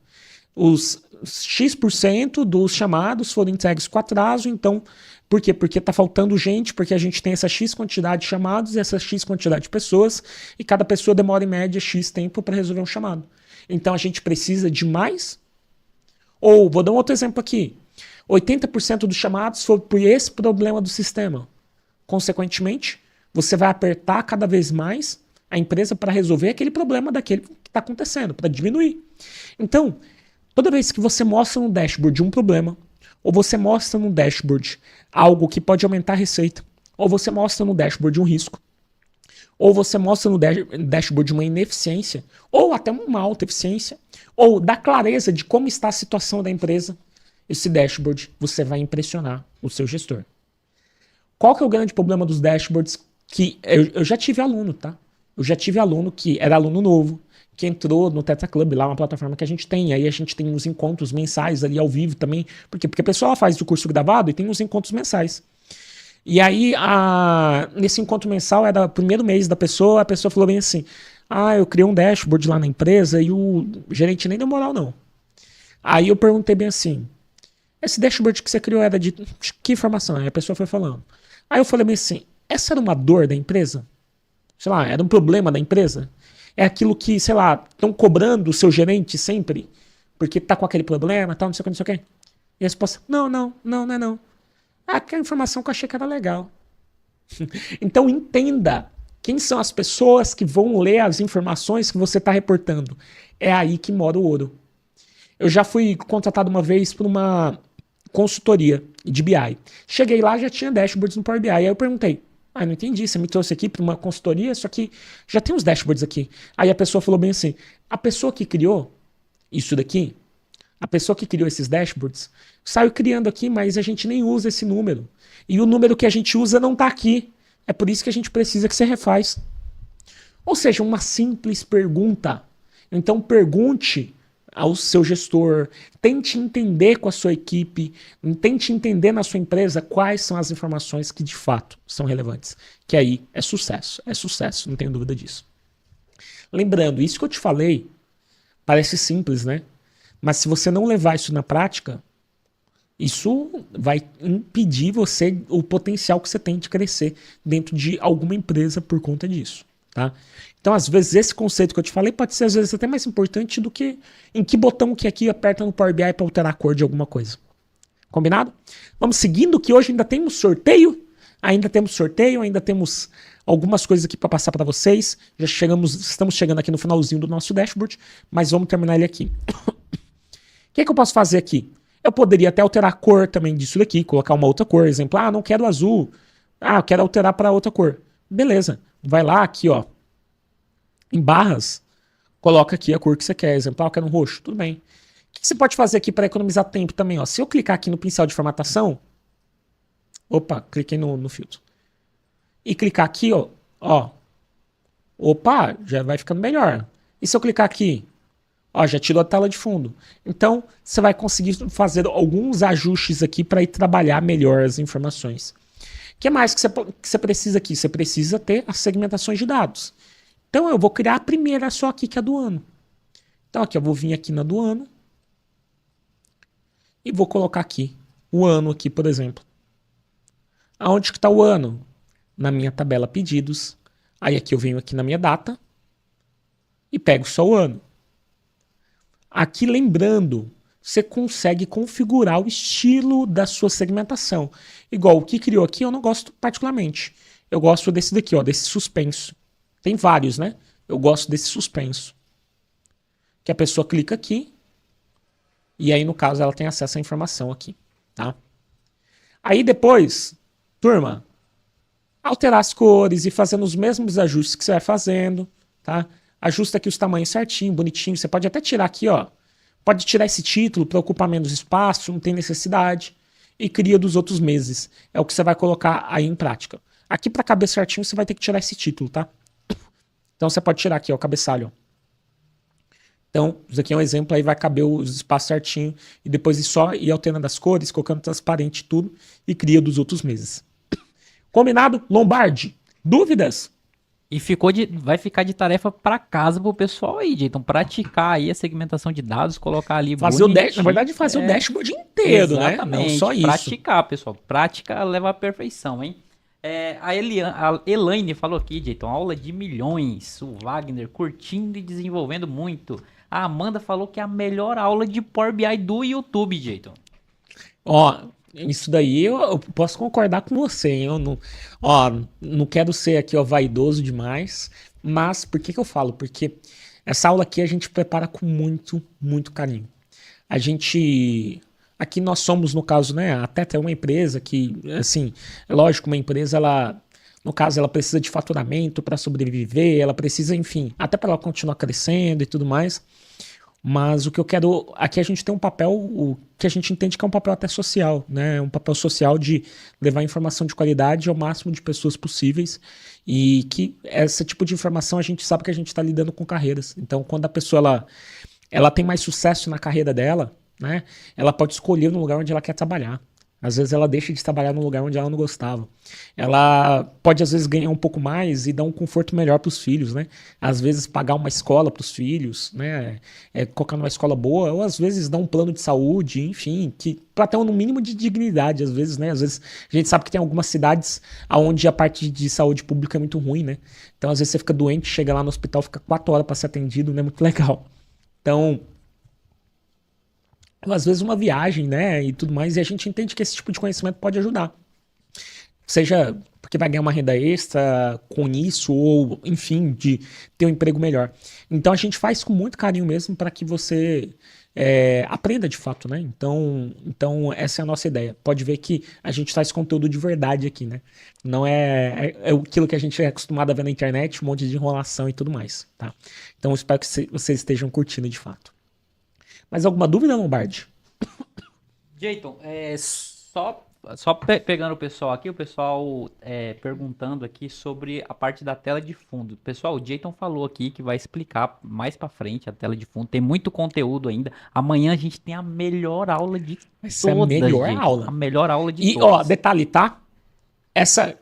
os X% dos chamados foram entregues com atraso, então, por quê? Porque está faltando gente, porque a gente tem essa X quantidade de chamados e essa X quantidade de pessoas, e cada pessoa demora em média X tempo para resolver um chamado. Então a gente precisa de mais? Ou, vou dar um outro exemplo aqui, 80% dos chamados foram por esse problema do sistema. Consequentemente, você vai apertar cada vez mais a empresa para resolver aquele problema daquele que está acontecendo, para diminuir. Então, toda vez que você mostra no dashboard um problema, ou você mostra no dashboard algo que pode aumentar a receita, ou você mostra no dashboard um risco, ou você mostra no dashboard uma ineficiência, ou até uma alta eficiência, ou dá clareza de como está a situação da empresa, esse dashboard você vai impressionar o seu gestor. Qual que é o grande problema dos dashboards? Que eu já tive aluno, tá? Eu já tive aluno que era aluno novo, que entrou no Teta Club, lá uma plataforma que a gente tem. Aí a gente tem uns encontros mensais ali ao vivo também. Por quê? Porque a pessoa faz o curso gravado e tem uns encontros mensais. E aí, nesse encontro mensal, era o primeiro mês da pessoa, a pessoa falou bem assim, eu criei um dashboard lá na empresa e o gerente nem deu moral, não. Aí eu perguntei bem assim, esse dashboard que você criou era de que informação? Aí a pessoa foi falando. Aí eu falei bem assim, essa era uma dor da empresa? Sei lá, era um problema da empresa? É aquilo que, sei lá, estão cobrando o seu gerente sempre, porque tá com aquele problema, tal, não sei o que, não sei o que. E a resposta, não é não. Aquela informação que eu achei que era legal. Então entenda quem são as pessoas que vão ler as informações que você está reportando. É aí que mora o ouro. Eu já fui contratado uma vez por uma consultoria de BI. Cheguei lá, já tinha dashboards no Power BI. Aí eu perguntei, não entendi, você me trouxe aqui para uma consultoria, só que já tem os dashboards aqui. Aí a pessoa falou bem assim, a pessoa que criou isso daqui, a pessoa que criou esses dashboards, saiu criando aqui, mas a gente nem usa esse número. E o número que a gente usa não está aqui. É por isso que a gente precisa que você refaz. Ou seja, uma simples pergunta. Então pergunte ao seu gestor, tente entender com a sua equipe, tente entender na sua empresa quais são as informações que de fato são relevantes. Que aí é sucesso, não tenho dúvida disso. Lembrando, isso que eu te falei parece simples, né? Mas se você não levar isso na prática, isso vai impedir você, o potencial que você tem de crescer dentro de alguma empresa por conta disso, tá? Então, às vezes, esse conceito que eu te falei pode ser, às vezes, até mais importante do que em que botão que aqui aperta no Power BI para alterar a cor de alguma coisa. Combinado? Vamos seguindo, que hoje ainda temos sorteio, ainda temos algumas coisas aqui para passar para vocês. Estamos chegando aqui no finalzinho do nosso dashboard, mas vamos terminar ele aqui. O que eu posso fazer aqui? Eu poderia até alterar a cor também disso daqui, colocar uma outra cor. Exemplo, não quero azul. Eu quero alterar para outra cor. Beleza. Vai lá aqui, ó. Em barras, coloca aqui a cor que você quer. Exemplo, eu quero um roxo. Tudo bem. O que você pode fazer aqui para economizar tempo também, ó? Se eu clicar aqui no pincel de formatação, opa, cliquei no filtro. E clicar aqui, ó. Opa, já vai ficando melhor. E se eu clicar aqui, ó, já tirou a tela de fundo. Então, você vai conseguir fazer alguns ajustes aqui para ir trabalhar melhor as informações. O que mais que você precisa aqui? Você precisa ter as segmentações de dados. Então, eu vou criar a primeira só aqui, que é a do ano. Então, aqui eu vou vir aqui na do ano. E vou colocar aqui o ano aqui, por exemplo. Aonde que está o ano? Na minha tabela pedidos. Aí aqui eu venho aqui na minha data e pego só o ano. Aqui lembrando, você consegue configurar o estilo da sua segmentação. Igual o que criou aqui eu não gosto particularmente. Eu gosto desse daqui, ó, desse suspenso. Tem vários, né? Eu gosto desse suspenso. Que a pessoa clica aqui. E aí, no caso, ela tem acesso à informação aqui, tá? Aí depois, turma, alterar as cores e fazendo os mesmos ajustes que você vai fazendo, tá? Ajusta aqui os tamanhos certinho, bonitinho. Você pode até tirar aqui, ó. Pode tirar esse título para ocupar menos espaço, não tem necessidade. E cria dos outros meses. É o que você vai colocar aí em prática. Aqui para caber certinho, você vai ter que tirar esse título, tá? Então você pode tirar aqui, ó, o cabeçalho, ó. Então, isso aqui é um exemplo, aí vai caber os espaços certinho e depois só ir alterando as cores, colocando transparente tudo e cria dos outros meses. Combinado? Lombardi, dúvidas? E vai ficar de tarefa para casa pro pessoal aí, Jeiton, praticar aí a segmentação de dados, colocar ali fazer o dashboard, na verdade, fazer o dashboard inteiro, exatamente, né? Não só isso. Praticar, pessoal. Prática leva à perfeição, hein? A Elaine falou aqui, Jeiton, aula de milhões. O Wagner curtindo e desenvolvendo muito. A Amanda falou que é a melhor aula de Power BI do YouTube, Jeiton. Ó, isso daí eu posso concordar com você, hein? Eu não quero ser aqui, ó, vaidoso demais, mas por que eu falo? Porque essa aula aqui a gente prepara com muito, muito carinho. Aqui nós somos, no caso, né, a Teta é uma empresa que, assim, é lógico, uma empresa, no caso, ela precisa de faturamento para sobreviver, ela precisa, enfim, até para ela continuar crescendo e tudo mais. Mas o que eu quero, aqui a gente tem um papel, o que a gente entende que é um papel até social, né? Um papel social de levar informação de qualidade ao máximo de pessoas possíveis e que esse tipo de informação a gente sabe que a gente está lidando com carreiras. Então, quando a pessoa ela tem mais sucesso na carreira dela, né? Ela pode escolher no lugar onde ela quer trabalhar. Às vezes ela deixa de trabalhar num lugar onde ela não gostava. Ela pode, às vezes, ganhar um pouco mais e dar um conforto melhor para os filhos, né? Às vezes, pagar uma escola para os filhos, né? Colocar numa escola boa, ou às vezes dar um plano de saúde, enfim, para ter um mínimo de dignidade, às vezes, né? Às vezes, a gente sabe que tem algumas cidades onde a parte de saúde pública é muito ruim, né? Então, às vezes, você fica doente, chega lá no hospital, fica 4 horas para ser atendido, não é muito legal. Então, às vezes uma viagem, né, e tudo mais, e a gente entende que esse tipo de conhecimento pode ajudar. Seja porque vai ganhar uma renda extra com isso, ou, enfim, de ter um emprego melhor. Então a gente faz com muito carinho mesmo para que você aprenda de fato, né? Então essa é a nossa ideia. Pode ver que a gente traz conteúdo de verdade aqui, né? Não é aquilo que a gente é acostumado a ver na internet, um monte de enrolação e tudo mais, tá? Então eu espero que vocês estejam curtindo de fato. Mais alguma dúvida, Lombardi? Jeiton, só pegando o pessoal aqui, o pessoal perguntando aqui sobre a parte da tela de fundo. Pessoal, o Jeiton falou aqui que vai explicar mais pra frente a tela de fundo. Tem muito conteúdo ainda. Amanhã a gente tem a melhor aula de todas. É a melhor aula. A melhor aula de todas. E, ó, detalhe, tá?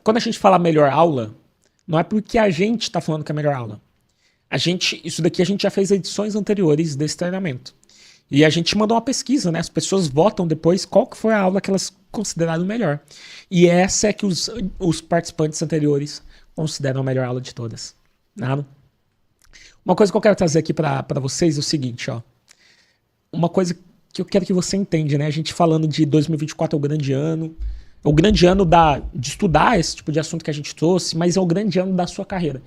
Quando a gente fala melhor aula, não é porque a gente tá falando que é a melhor aula. Isso daqui a gente já fez edições anteriores desse treinamento. E a gente mandou uma pesquisa, né? As pessoas votam depois qual que foi a aula que elas consideraram melhor. E essa é que os participantes anteriores consideram a melhor aula de todas. Nada? Uma coisa que eu quero trazer aqui para vocês é o seguinte, ó. Uma coisa que eu quero que você entenda, né? A gente falando de 2024 é o grande ano de estudar esse tipo de assunto que a gente trouxe, mas é o grande ano da sua carreira.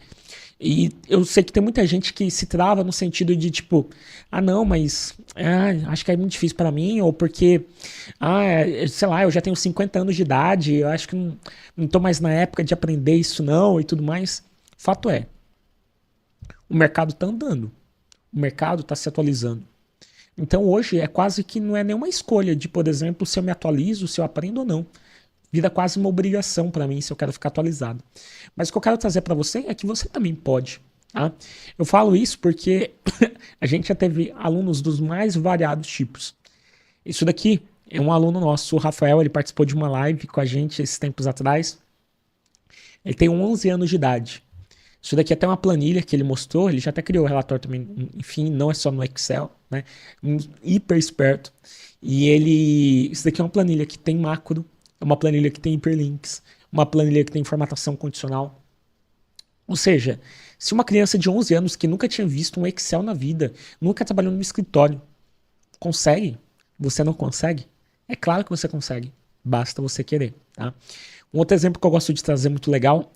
E eu sei que tem muita gente que se trava no sentido de tipo, ah não, mas acho que é muito difícil para mim, ou porque, sei lá, eu já tenho 50 anos de idade, eu acho que não tô mais na época de aprender isso não e tudo mais. Fato é, o mercado tá andando, o mercado tá se atualizando. Então hoje é quase que não é nenhuma escolha de, por exemplo, se eu me atualizo, se eu aprendo ou não. Vira quase uma obrigação para mim se eu quero ficar atualizado. Mas o que eu quero trazer para você é que você também pode. Tá? Eu falo isso porque a gente já teve alunos dos mais variados tipos. Isso daqui é um aluno nosso, o Rafael, ele participou de uma live com a gente esses tempos atrás. Ele tem 11 anos de idade. Isso daqui é até uma planilha que ele mostrou, ele já até criou o relatório também, enfim, não é só no Excel, né? Hiper esperto. Isso daqui é uma planilha que tem macro, é uma planilha que tem hiperlinks, uma planilha que tem formatação condicional. Ou seja, se uma criança de 11 anos que nunca tinha visto um Excel na vida, nunca trabalhou no escritório, consegue? Você não consegue? É claro que você consegue, basta você querer, tá? Um outro exemplo que eu gosto de trazer muito legal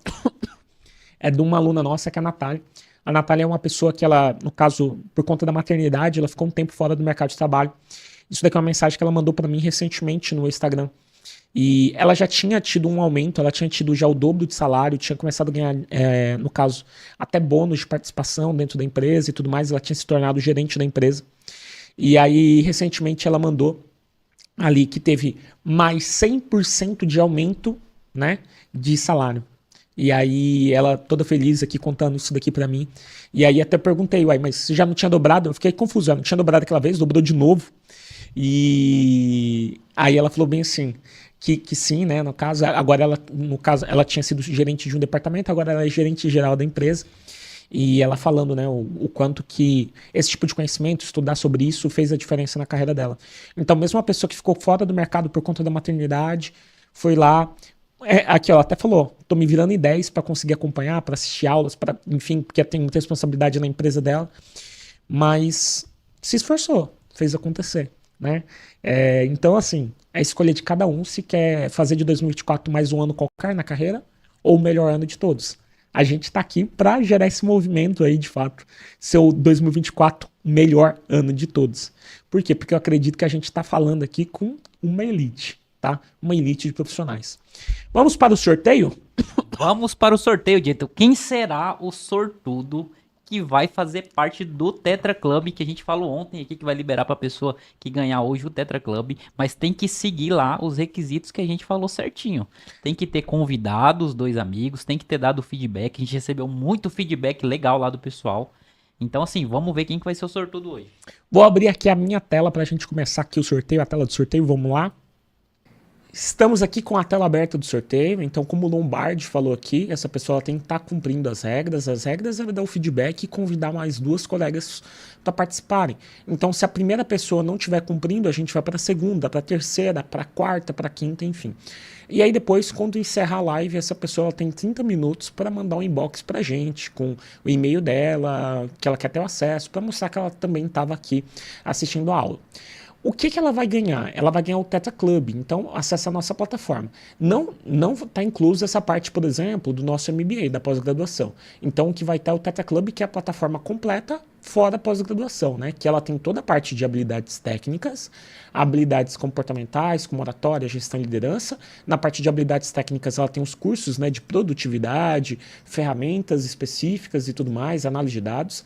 é de uma aluna nossa, que é a Natália. A Natália é uma pessoa que ela, no caso, por conta da maternidade, ela ficou um tempo fora do mercado de trabalho. Isso daqui é uma mensagem que ela mandou para mim recentemente no Instagram. E ela já tinha tido um aumento, ela tinha tido já o dobro de salário, tinha começado a ganhar, no caso, até bônus de participação dentro da empresa e tudo mais, ela tinha se tornado gerente da empresa. E aí, recentemente, ela mandou ali que teve mais 100% de aumento, né, de salário. E aí, ela toda feliz aqui contando isso daqui pra mim. E aí até perguntei, uai, mas você já não tinha dobrado? Eu fiquei confuso, já não tinha dobrado aquela vez, dobrou de novo. E aí ela falou bem assim, que sim, né, no caso, agora ela, no caso, ela tinha sido gerente de um departamento, agora ela é gerente geral da empresa. E ela falando, né, o quanto que esse tipo de conhecimento, estudar sobre isso, fez a diferença na carreira dela. Então, mesmo uma pessoa que ficou fora do mercado por conta da maternidade, foi lá, aqui ela até falou, tô me virando em 10 para conseguir acompanhar, para assistir aulas, para, enfim, porque tem muita responsabilidade na empresa dela, mas se esforçou, fez acontecer, né? Então, assim, é a escolha de cada um se quer fazer de 2024 mais um ano qualquer na carreira ou o melhor ano de todos. A gente tá aqui para gerar esse movimento aí, de fato, ser o 2024 melhor ano de todos. Por quê? Porque eu acredito que a gente tá falando aqui com uma elite, tá? Uma elite de profissionais. Vamos para o sorteio? Vamos para o sorteio, Dieto. Quem será o sortudo que vai fazer parte do Tetra Club, que a gente falou ontem aqui, que vai liberar para a pessoa que ganhar hoje o Tetra Club, mas tem que seguir lá os requisitos que a gente falou certinho. Tem que ter convidado os 2 amigos, tem que ter dado feedback, a gente recebeu muito feedback legal lá do pessoal. Então, assim, vamos ver quem que vai ser o sortudo hoje. Vou abrir aqui a minha tela para a gente começar aqui o sorteio, a tela do sorteio, vamos lá. Estamos aqui com a tela aberta do sorteio, então como o Lombardi falou aqui, essa pessoa tem que estar cumprindo as regras é dar o feedback e convidar mais 2 colegas para participarem. Então se a primeira pessoa não estiver cumprindo, a gente vai para a segunda, para a terceira, para a quarta, para a quinta, enfim. E aí depois, quando encerrar a live, essa pessoa tem 30 minutos para mandar um inbox para a gente, com o e-mail dela, que ela quer ter o acesso, para mostrar que ela também estava aqui assistindo a aula. O que ela vai ganhar? Ela vai ganhar o Tetra Club, então acessa a nossa plataforma. Não está incluso essa parte, por exemplo, do nosso MBA, da pós-graduação. Então o que vai estar o Tetra Club, que é a plataforma completa fora pós-graduação, né? Que ela tem toda a parte de habilidades técnicas, habilidades comportamentais, como oratória, gestão e liderança. Na parte de habilidades técnicas ela tem os cursos, né, de produtividade, ferramentas específicas e tudo mais, análise de dados.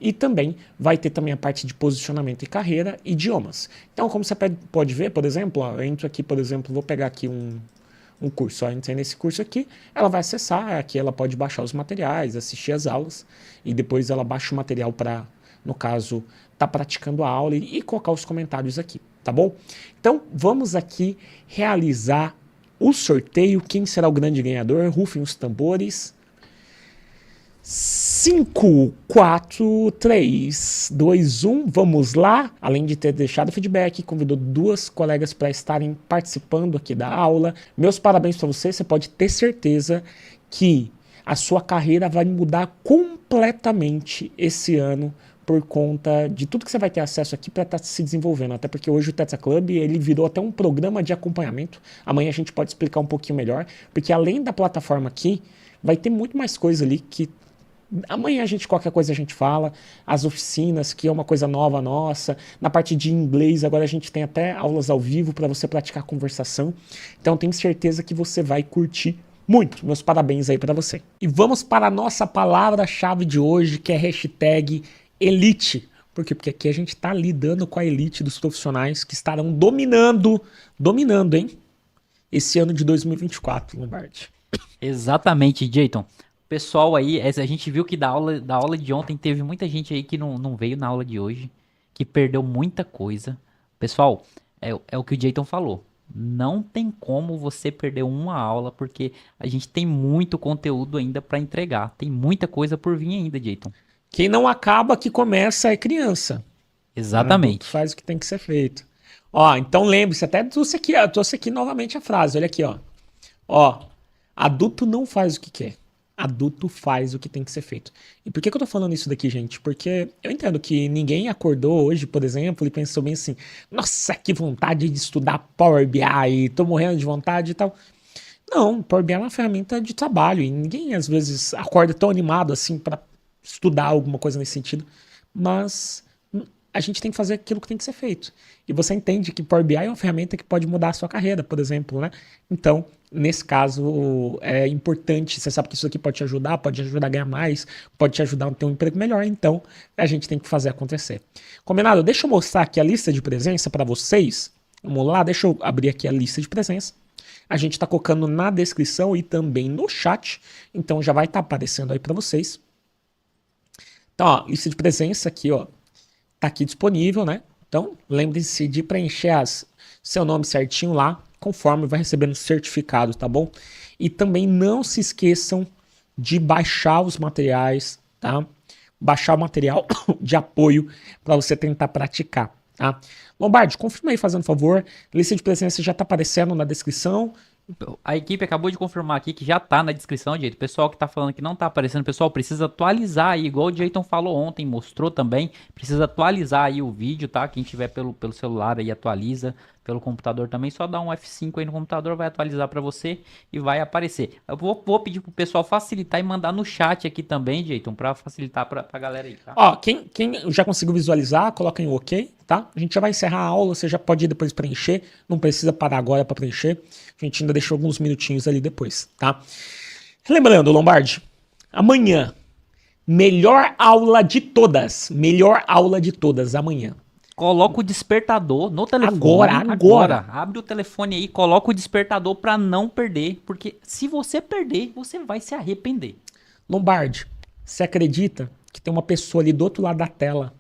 E também vai ter também a parte de posicionamento e carreira, idiomas. Então, como você pode ver, por exemplo, eu entro aqui, por exemplo, vou pegar aqui um curso. Eu entrei nesse curso aqui, ela vai acessar, aqui ela pode baixar os materiais, assistir as aulas, e depois ela baixa o material para, no caso, tá praticando a aula e colocar os comentários aqui, tá bom? Então, vamos aqui realizar o sorteio. Quem será o grande ganhador? Rufem os tambores. 5, 4, 3, 2, 1, vamos lá. Além de ter deixado feedback, convidou 2 colegas para estarem participando aqui da aula. Meus parabéns para você, você pode ter certeza que a sua carreira vai mudar completamente esse ano por conta de tudo que você vai ter acesso aqui para estar se desenvolvendo. Até porque hoje o Tetra Club ele virou até um programa de acompanhamento. Amanhã a gente pode explicar um pouquinho melhor, porque além da plataforma aqui, vai ter muito mais coisa ali que Amanhã qualquer coisa a gente fala, as oficinas, que é uma coisa nova nossa, na parte de inglês, agora a gente tem até aulas ao vivo para você praticar conversação, então tenho certeza que você vai curtir muito. Meus parabéns aí para você. E vamos para a nossa palavra-chave de hoje, que é hashtag Elite. Por quê? Porque aqui a gente está lidando com a elite dos profissionais que estarão dominando, hein? Esse ano de 2024, Lombardi. Exatamente, Jayton. Pessoal aí, a gente viu que da aula de ontem teve muita gente aí que não veio na aula de hoje, que perdeu muita coisa. Pessoal, é o que o Jayton falou. Não tem como você perder uma aula, porque a gente tem muito conteúdo ainda para entregar. Tem muita coisa por vir ainda, Jayton. Quem não acaba que começa é criança. Exatamente. Faz o que tem que ser feito. Ó, então lembre-se, até trouxe aqui novamente a frase, olha aqui, ó. Ó, adulto não faz o que quer. Adulto faz o que tem que ser feito. E por que eu tô falando isso daqui, gente? Porque eu entendo que ninguém acordou hoje, por exemplo, e pensou bem assim, nossa, que vontade de estudar Power BI, tô morrendo de vontade e tal. Não, Power BI é uma ferramenta de trabalho e ninguém às vezes acorda tão animado assim para estudar alguma coisa nesse sentido, mas a gente tem que fazer aquilo que tem que ser feito. E você entende que Power BI é uma ferramenta que pode mudar a sua carreira, por exemplo, né? Então, nesse caso, é importante, você sabe que isso aqui pode te ajudar a ganhar mais, pode te ajudar a ter um emprego melhor, então a gente tem que fazer acontecer. Combinado? Deixa eu mostrar aqui a lista de presença para vocês. Vamos lá, deixa eu abrir aqui a lista de presença. A gente está colocando na descrição e também no chat, então já vai estar aparecendo aí para vocês. Então, ó, lista de presença aqui, ó, tá aqui disponível, né? Então, lembre-se de preencher seu nome certinho lá, conforme vai recebendo certificado, tá bom? E também não se esqueçam de baixar os materiais, tá? Baixar o material de apoio para você tentar praticar, tá? Lombardi, confirma aí, fazendo favor. Lista de presença já tá aparecendo na descrição. A equipe acabou de confirmar aqui que já tá na descrição, Jayton. O pessoal que tá falando que não tá aparecendo, pessoal, precisa atualizar aí, igual o Jayton falou ontem, mostrou também. Precisa atualizar aí o vídeo, tá? Quem tiver pelo celular aí atualiza, pelo computador também, só dá um F5 aí no computador, vai atualizar pra você e vai aparecer. Eu vou pedir pro pessoal facilitar e mandar no chat aqui também, Jayton, pra facilitar pra galera aí, tá? Ó, quem já conseguiu visualizar, coloca em OK, tá? A gente já vai encerrar a aula, você já pode ir depois preencher, não precisa parar agora para preencher. A gente ainda deixou alguns minutinhos ali depois, tá? Lembrando, Lombardi, amanhã, melhor aula de todas amanhã. Coloca o despertador no telefone. Agora. Abre o telefone aí, coloca o despertador pra não perder, porque se você perder, você vai se arrepender. Lombardi, você acredita que tem uma pessoa ali do outro lado da tela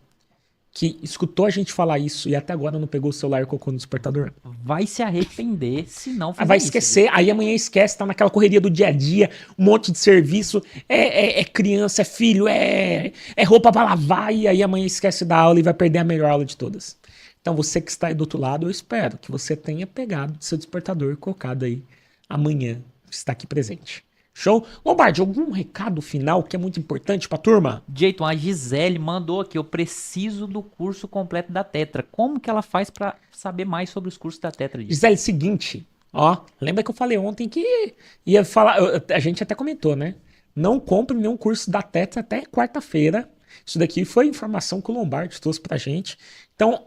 que escutou a gente falar isso e até agora não pegou o celular e colocou no despertador? Vai se arrepender se não fizer vai isso, esquecer, viu? aí amanhã esquece, tá naquela correria do dia a dia, um monte de serviço, é criança, é filho, é roupa pra lavar, e aí amanhã esquece da aula e vai perder a melhor aula de todas. Então você que está aí do outro lado, eu espero que você tenha pegado seu despertador e colocado aí amanhã, está aqui presente. Show? Lombardi, algum recado final que é muito importante pra turma? Jayton, a Gisele mandou aqui, eu preciso do curso completo da Tetra. Como que ela faz pra saber mais sobre os cursos da Tetra? Gisele, seguinte, ó, lembra que eu falei ontem que ia falar, a gente até comentou, né? Não compre nenhum curso da Tetra até quarta-feira. Isso daqui foi informação que o Lombardi trouxe pra gente. Então,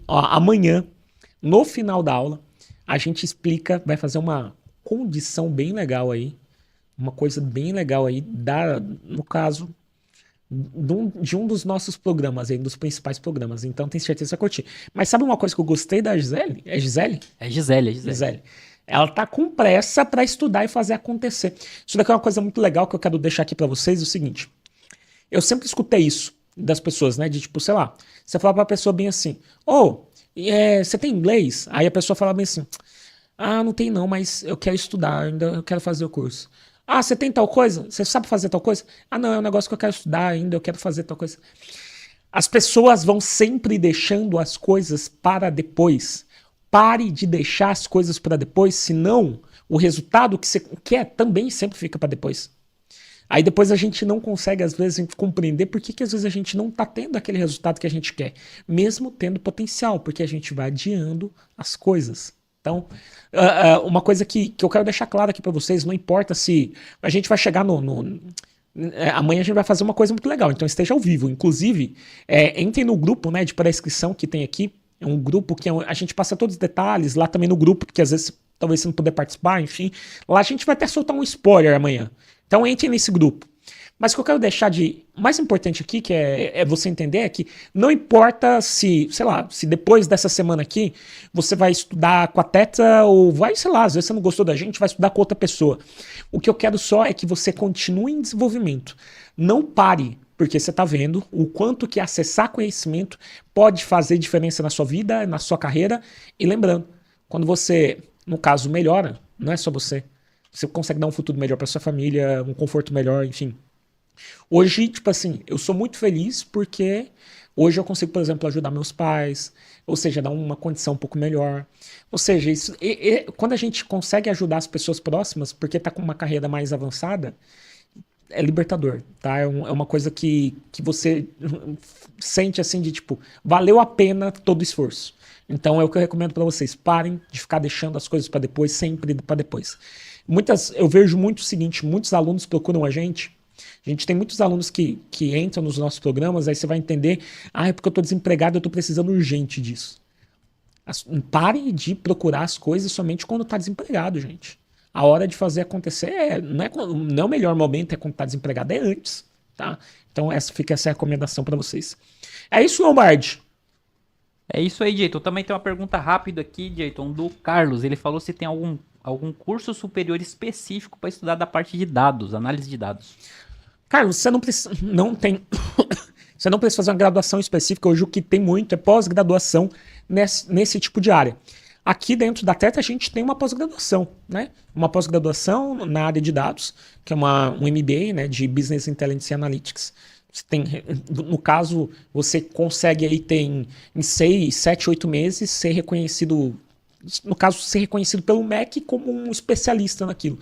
ó, amanhã, no final da aula, a gente explica, vai fazer uma condição bem legal aí, uma coisa bem legal aí, no caso, de um dos nossos programas aí, dos principais programas. Então, tenho certeza que você vai curtir. Mas sabe uma coisa que eu gostei da Gisele? É Gisele? É Gisele. Gisele. Ela tá com pressa para estudar e fazer acontecer. Isso daqui é uma coisa muito legal que eu quero deixar aqui para vocês, é o seguinte. Eu sempre escutei isso das pessoas, né? De tipo, sei lá, você fala pra pessoa bem assim, você tem inglês? Aí a pessoa fala bem assim, não tem não, mas eu quero estudar, ainda eu quero fazer o curso. Você tem tal coisa? Você sabe fazer tal coisa? Não, é um negócio que eu quero estudar ainda, eu quero fazer tal coisa. As pessoas vão sempre deixando as coisas para depois. Pare de deixar as coisas para depois, senão o resultado que você quer também sempre fica para depois. Aí depois a gente não consegue, às vezes, compreender por que às vezes a gente não está tendo aquele resultado que a gente quer, mesmo tendo potencial, porque a gente vai adiando as coisas. Então, uma coisa que eu quero deixar claro aqui para vocês, não importa se a gente vai chegar Amanhã a gente vai fazer uma coisa muito legal, então esteja ao vivo. Inclusive, entrem no grupo, né, de pré-inscrição que tem aqui. É um grupo que a gente passa todos os detalhes lá também no grupo, porque às vezes talvez você não puder participar, enfim. Lá a gente vai até soltar um spoiler amanhã. Então entrem nesse grupo. Mas o que eu quero deixar de mais importante aqui, que é você entender, é que não importa se, sei lá, se depois dessa semana aqui você vai estudar com a Teta ou vai, sei lá, às vezes você não gostou da gente, vai estudar com outra pessoa. O que eu quero só é que você continue em desenvolvimento. Não pare, porque você está vendo o quanto que acessar conhecimento pode fazer diferença na sua vida, na sua carreira. E lembrando, quando você, no caso, melhora, não é só você. Você consegue dar um futuro melhor para sua família, um conforto melhor, enfim. Hoje, tipo assim, eu sou muito feliz porque hoje eu consigo, por exemplo, ajudar meus pais, ou seja, dar uma condição um pouco melhor. Ou seja, isso, quando a gente consegue ajudar as pessoas próximas, porque tá com uma carreira mais avançada, é libertador, tá? É uma coisa que você sente assim de tipo, valeu a pena todo o esforço. Então é o que eu recomendo para vocês, parem de ficar deixando as coisas para depois, sempre para depois. Eu vejo muito o seguinte, muitos alunos procuram a gente tem muitos alunos que entram nos nossos programas, aí você vai entender, é porque eu estou desempregado, eu estou precisando urgente disso. Pare de procurar as coisas somente quando está desempregado, gente. A hora de fazer acontecer não é o melhor momento, é quando está desempregado, é antes, tá? Então fica essa recomendação para vocês. É isso, Lombardi? É isso aí, Jayton. Também tem uma pergunta rápida aqui, Jayton, do Carlos. Ele falou se tem algum curso superior específico para estudar da parte de dados, análise de dados. Carlos, você não precisa fazer uma graduação específica. Hoje o que tem muito é pós-graduação nesse tipo de área. Aqui dentro da Teta a gente tem uma pós-graduação, né? Uma pós-graduação na área de dados, que é um MBA, né, de Business Intelligence Analytics. No caso, você consegue aí ter em 6, 7, 8 meses ser reconhecido, no caso, ser reconhecido pelo MEC como um especialista naquilo.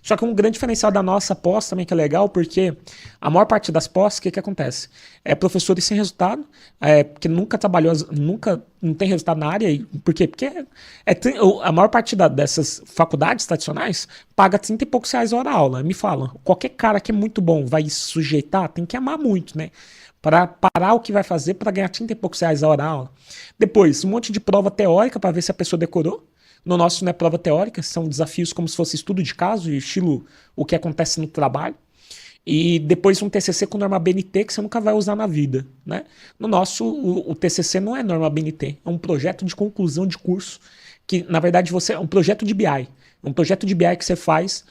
Só que um grande diferencial da nossa pós também que é legal, porque a maior parte das pós, o que acontece? É professores sem resultado, porque nunca trabalhou, não tem resultado na área. Por quê? Porque a maior parte dessas faculdades tradicionais paga 30 e poucos reais a hora aula. Me falam, qualquer cara que é muito bom vai se sujeitar, tem que amar muito, né? Para parar o que vai fazer para ganhar 30 e poucos reais a hora aula. Depois, um monte de prova teórica para ver se a pessoa decorou. No nosso não é prova teórica, são desafios como se fosse estudo de caso, estilo o que acontece no trabalho. E depois um TCC com norma BNT que você nunca vai usar na vida, né? No nosso, o TCC não é norma BNT, é um projeto de conclusão de curso, que na verdade é um projeto de BI. Um projeto de BI que você faz,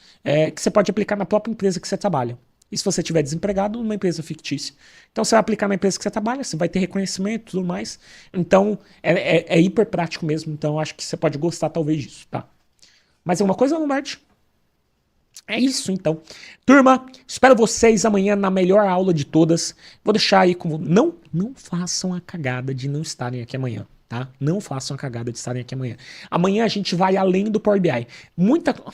que você pode aplicar na própria empresa que você trabalha. E se você estiver desempregado, numa empresa fictícia. Então você vai aplicar na empresa que você trabalha, você vai ter reconhecimento e tudo mais. Então é hiper prático mesmo. Então acho que você pode gostar talvez disso, tá? Mais alguma coisa, Lombardi? É isso então. Turma, espero vocês amanhã na melhor aula de todas. Vou deixar aí como... Não façam a cagada de não estarem aqui amanhã. Tá? Não façam a cagada de estarem aqui amanhã. Amanhã a gente vai além do Power BI.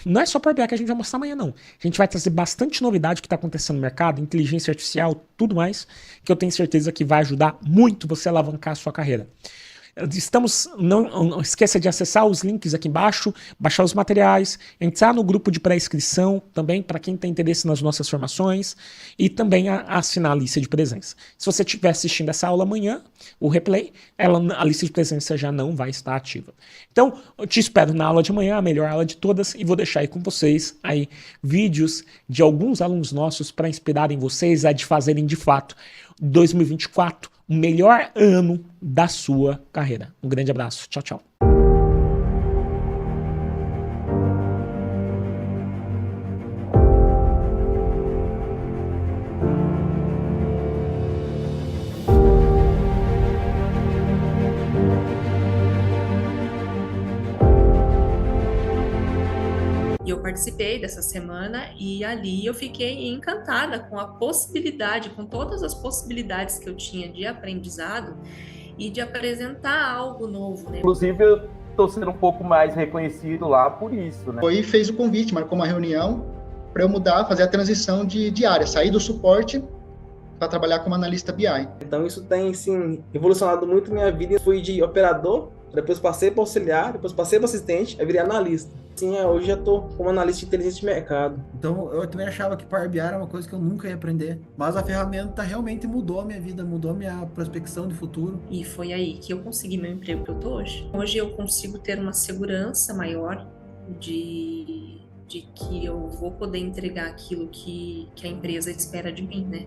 Não é só Power BI que a gente vai mostrar amanhã, não. A gente vai trazer bastante novidade que está acontecendo no mercado, inteligência artificial, tudo mais, que eu tenho certeza que vai ajudar muito você a alavancar a sua carreira. Não esqueça de acessar os links aqui embaixo, baixar os materiais, entrar no grupo de pré-inscrição também, para quem tem interesse nas nossas formações, e também assinar a lista de presença. Se você estiver assistindo essa aula amanhã, o replay, a lista de presença já não vai estar ativa. Então, eu te espero na aula de amanhã, a melhor aula de todas, e vou deixar aí com vocês aí vídeos de alguns alunos nossos para inspirarem vocês a de fazerem de fato 2024 o melhor ano da sua carreira. Um grande abraço. Tchau, tchau. Eu participei dessa semana e ali eu fiquei encantada com a possibilidade, com todas as possibilidades que eu tinha de aprendizado e de apresentar algo novo, né? Inclusive, eu estou sendo um pouco mais reconhecido lá por isso, né? Foi fez o convite, marcou uma reunião para eu mudar, fazer a transição de área, sair do suporte para trabalhar como analista BI. Então isso tem, sim, revolucionado muito minha vida. Eu fui de operador depois passei para auxiliar, depois passei para assistente, aí virei analista. Assim, hoje já tô como analista de inteligência de mercado. Então, eu também achava que Power BI era uma coisa que eu nunca ia aprender. Mas a ferramenta realmente mudou a minha vida, mudou a minha prospecção de futuro. E foi aí que eu consegui meu emprego que eu tô hoje. Hoje eu consigo ter uma segurança maior de que eu vou poder entregar aquilo que a empresa espera de mim, né?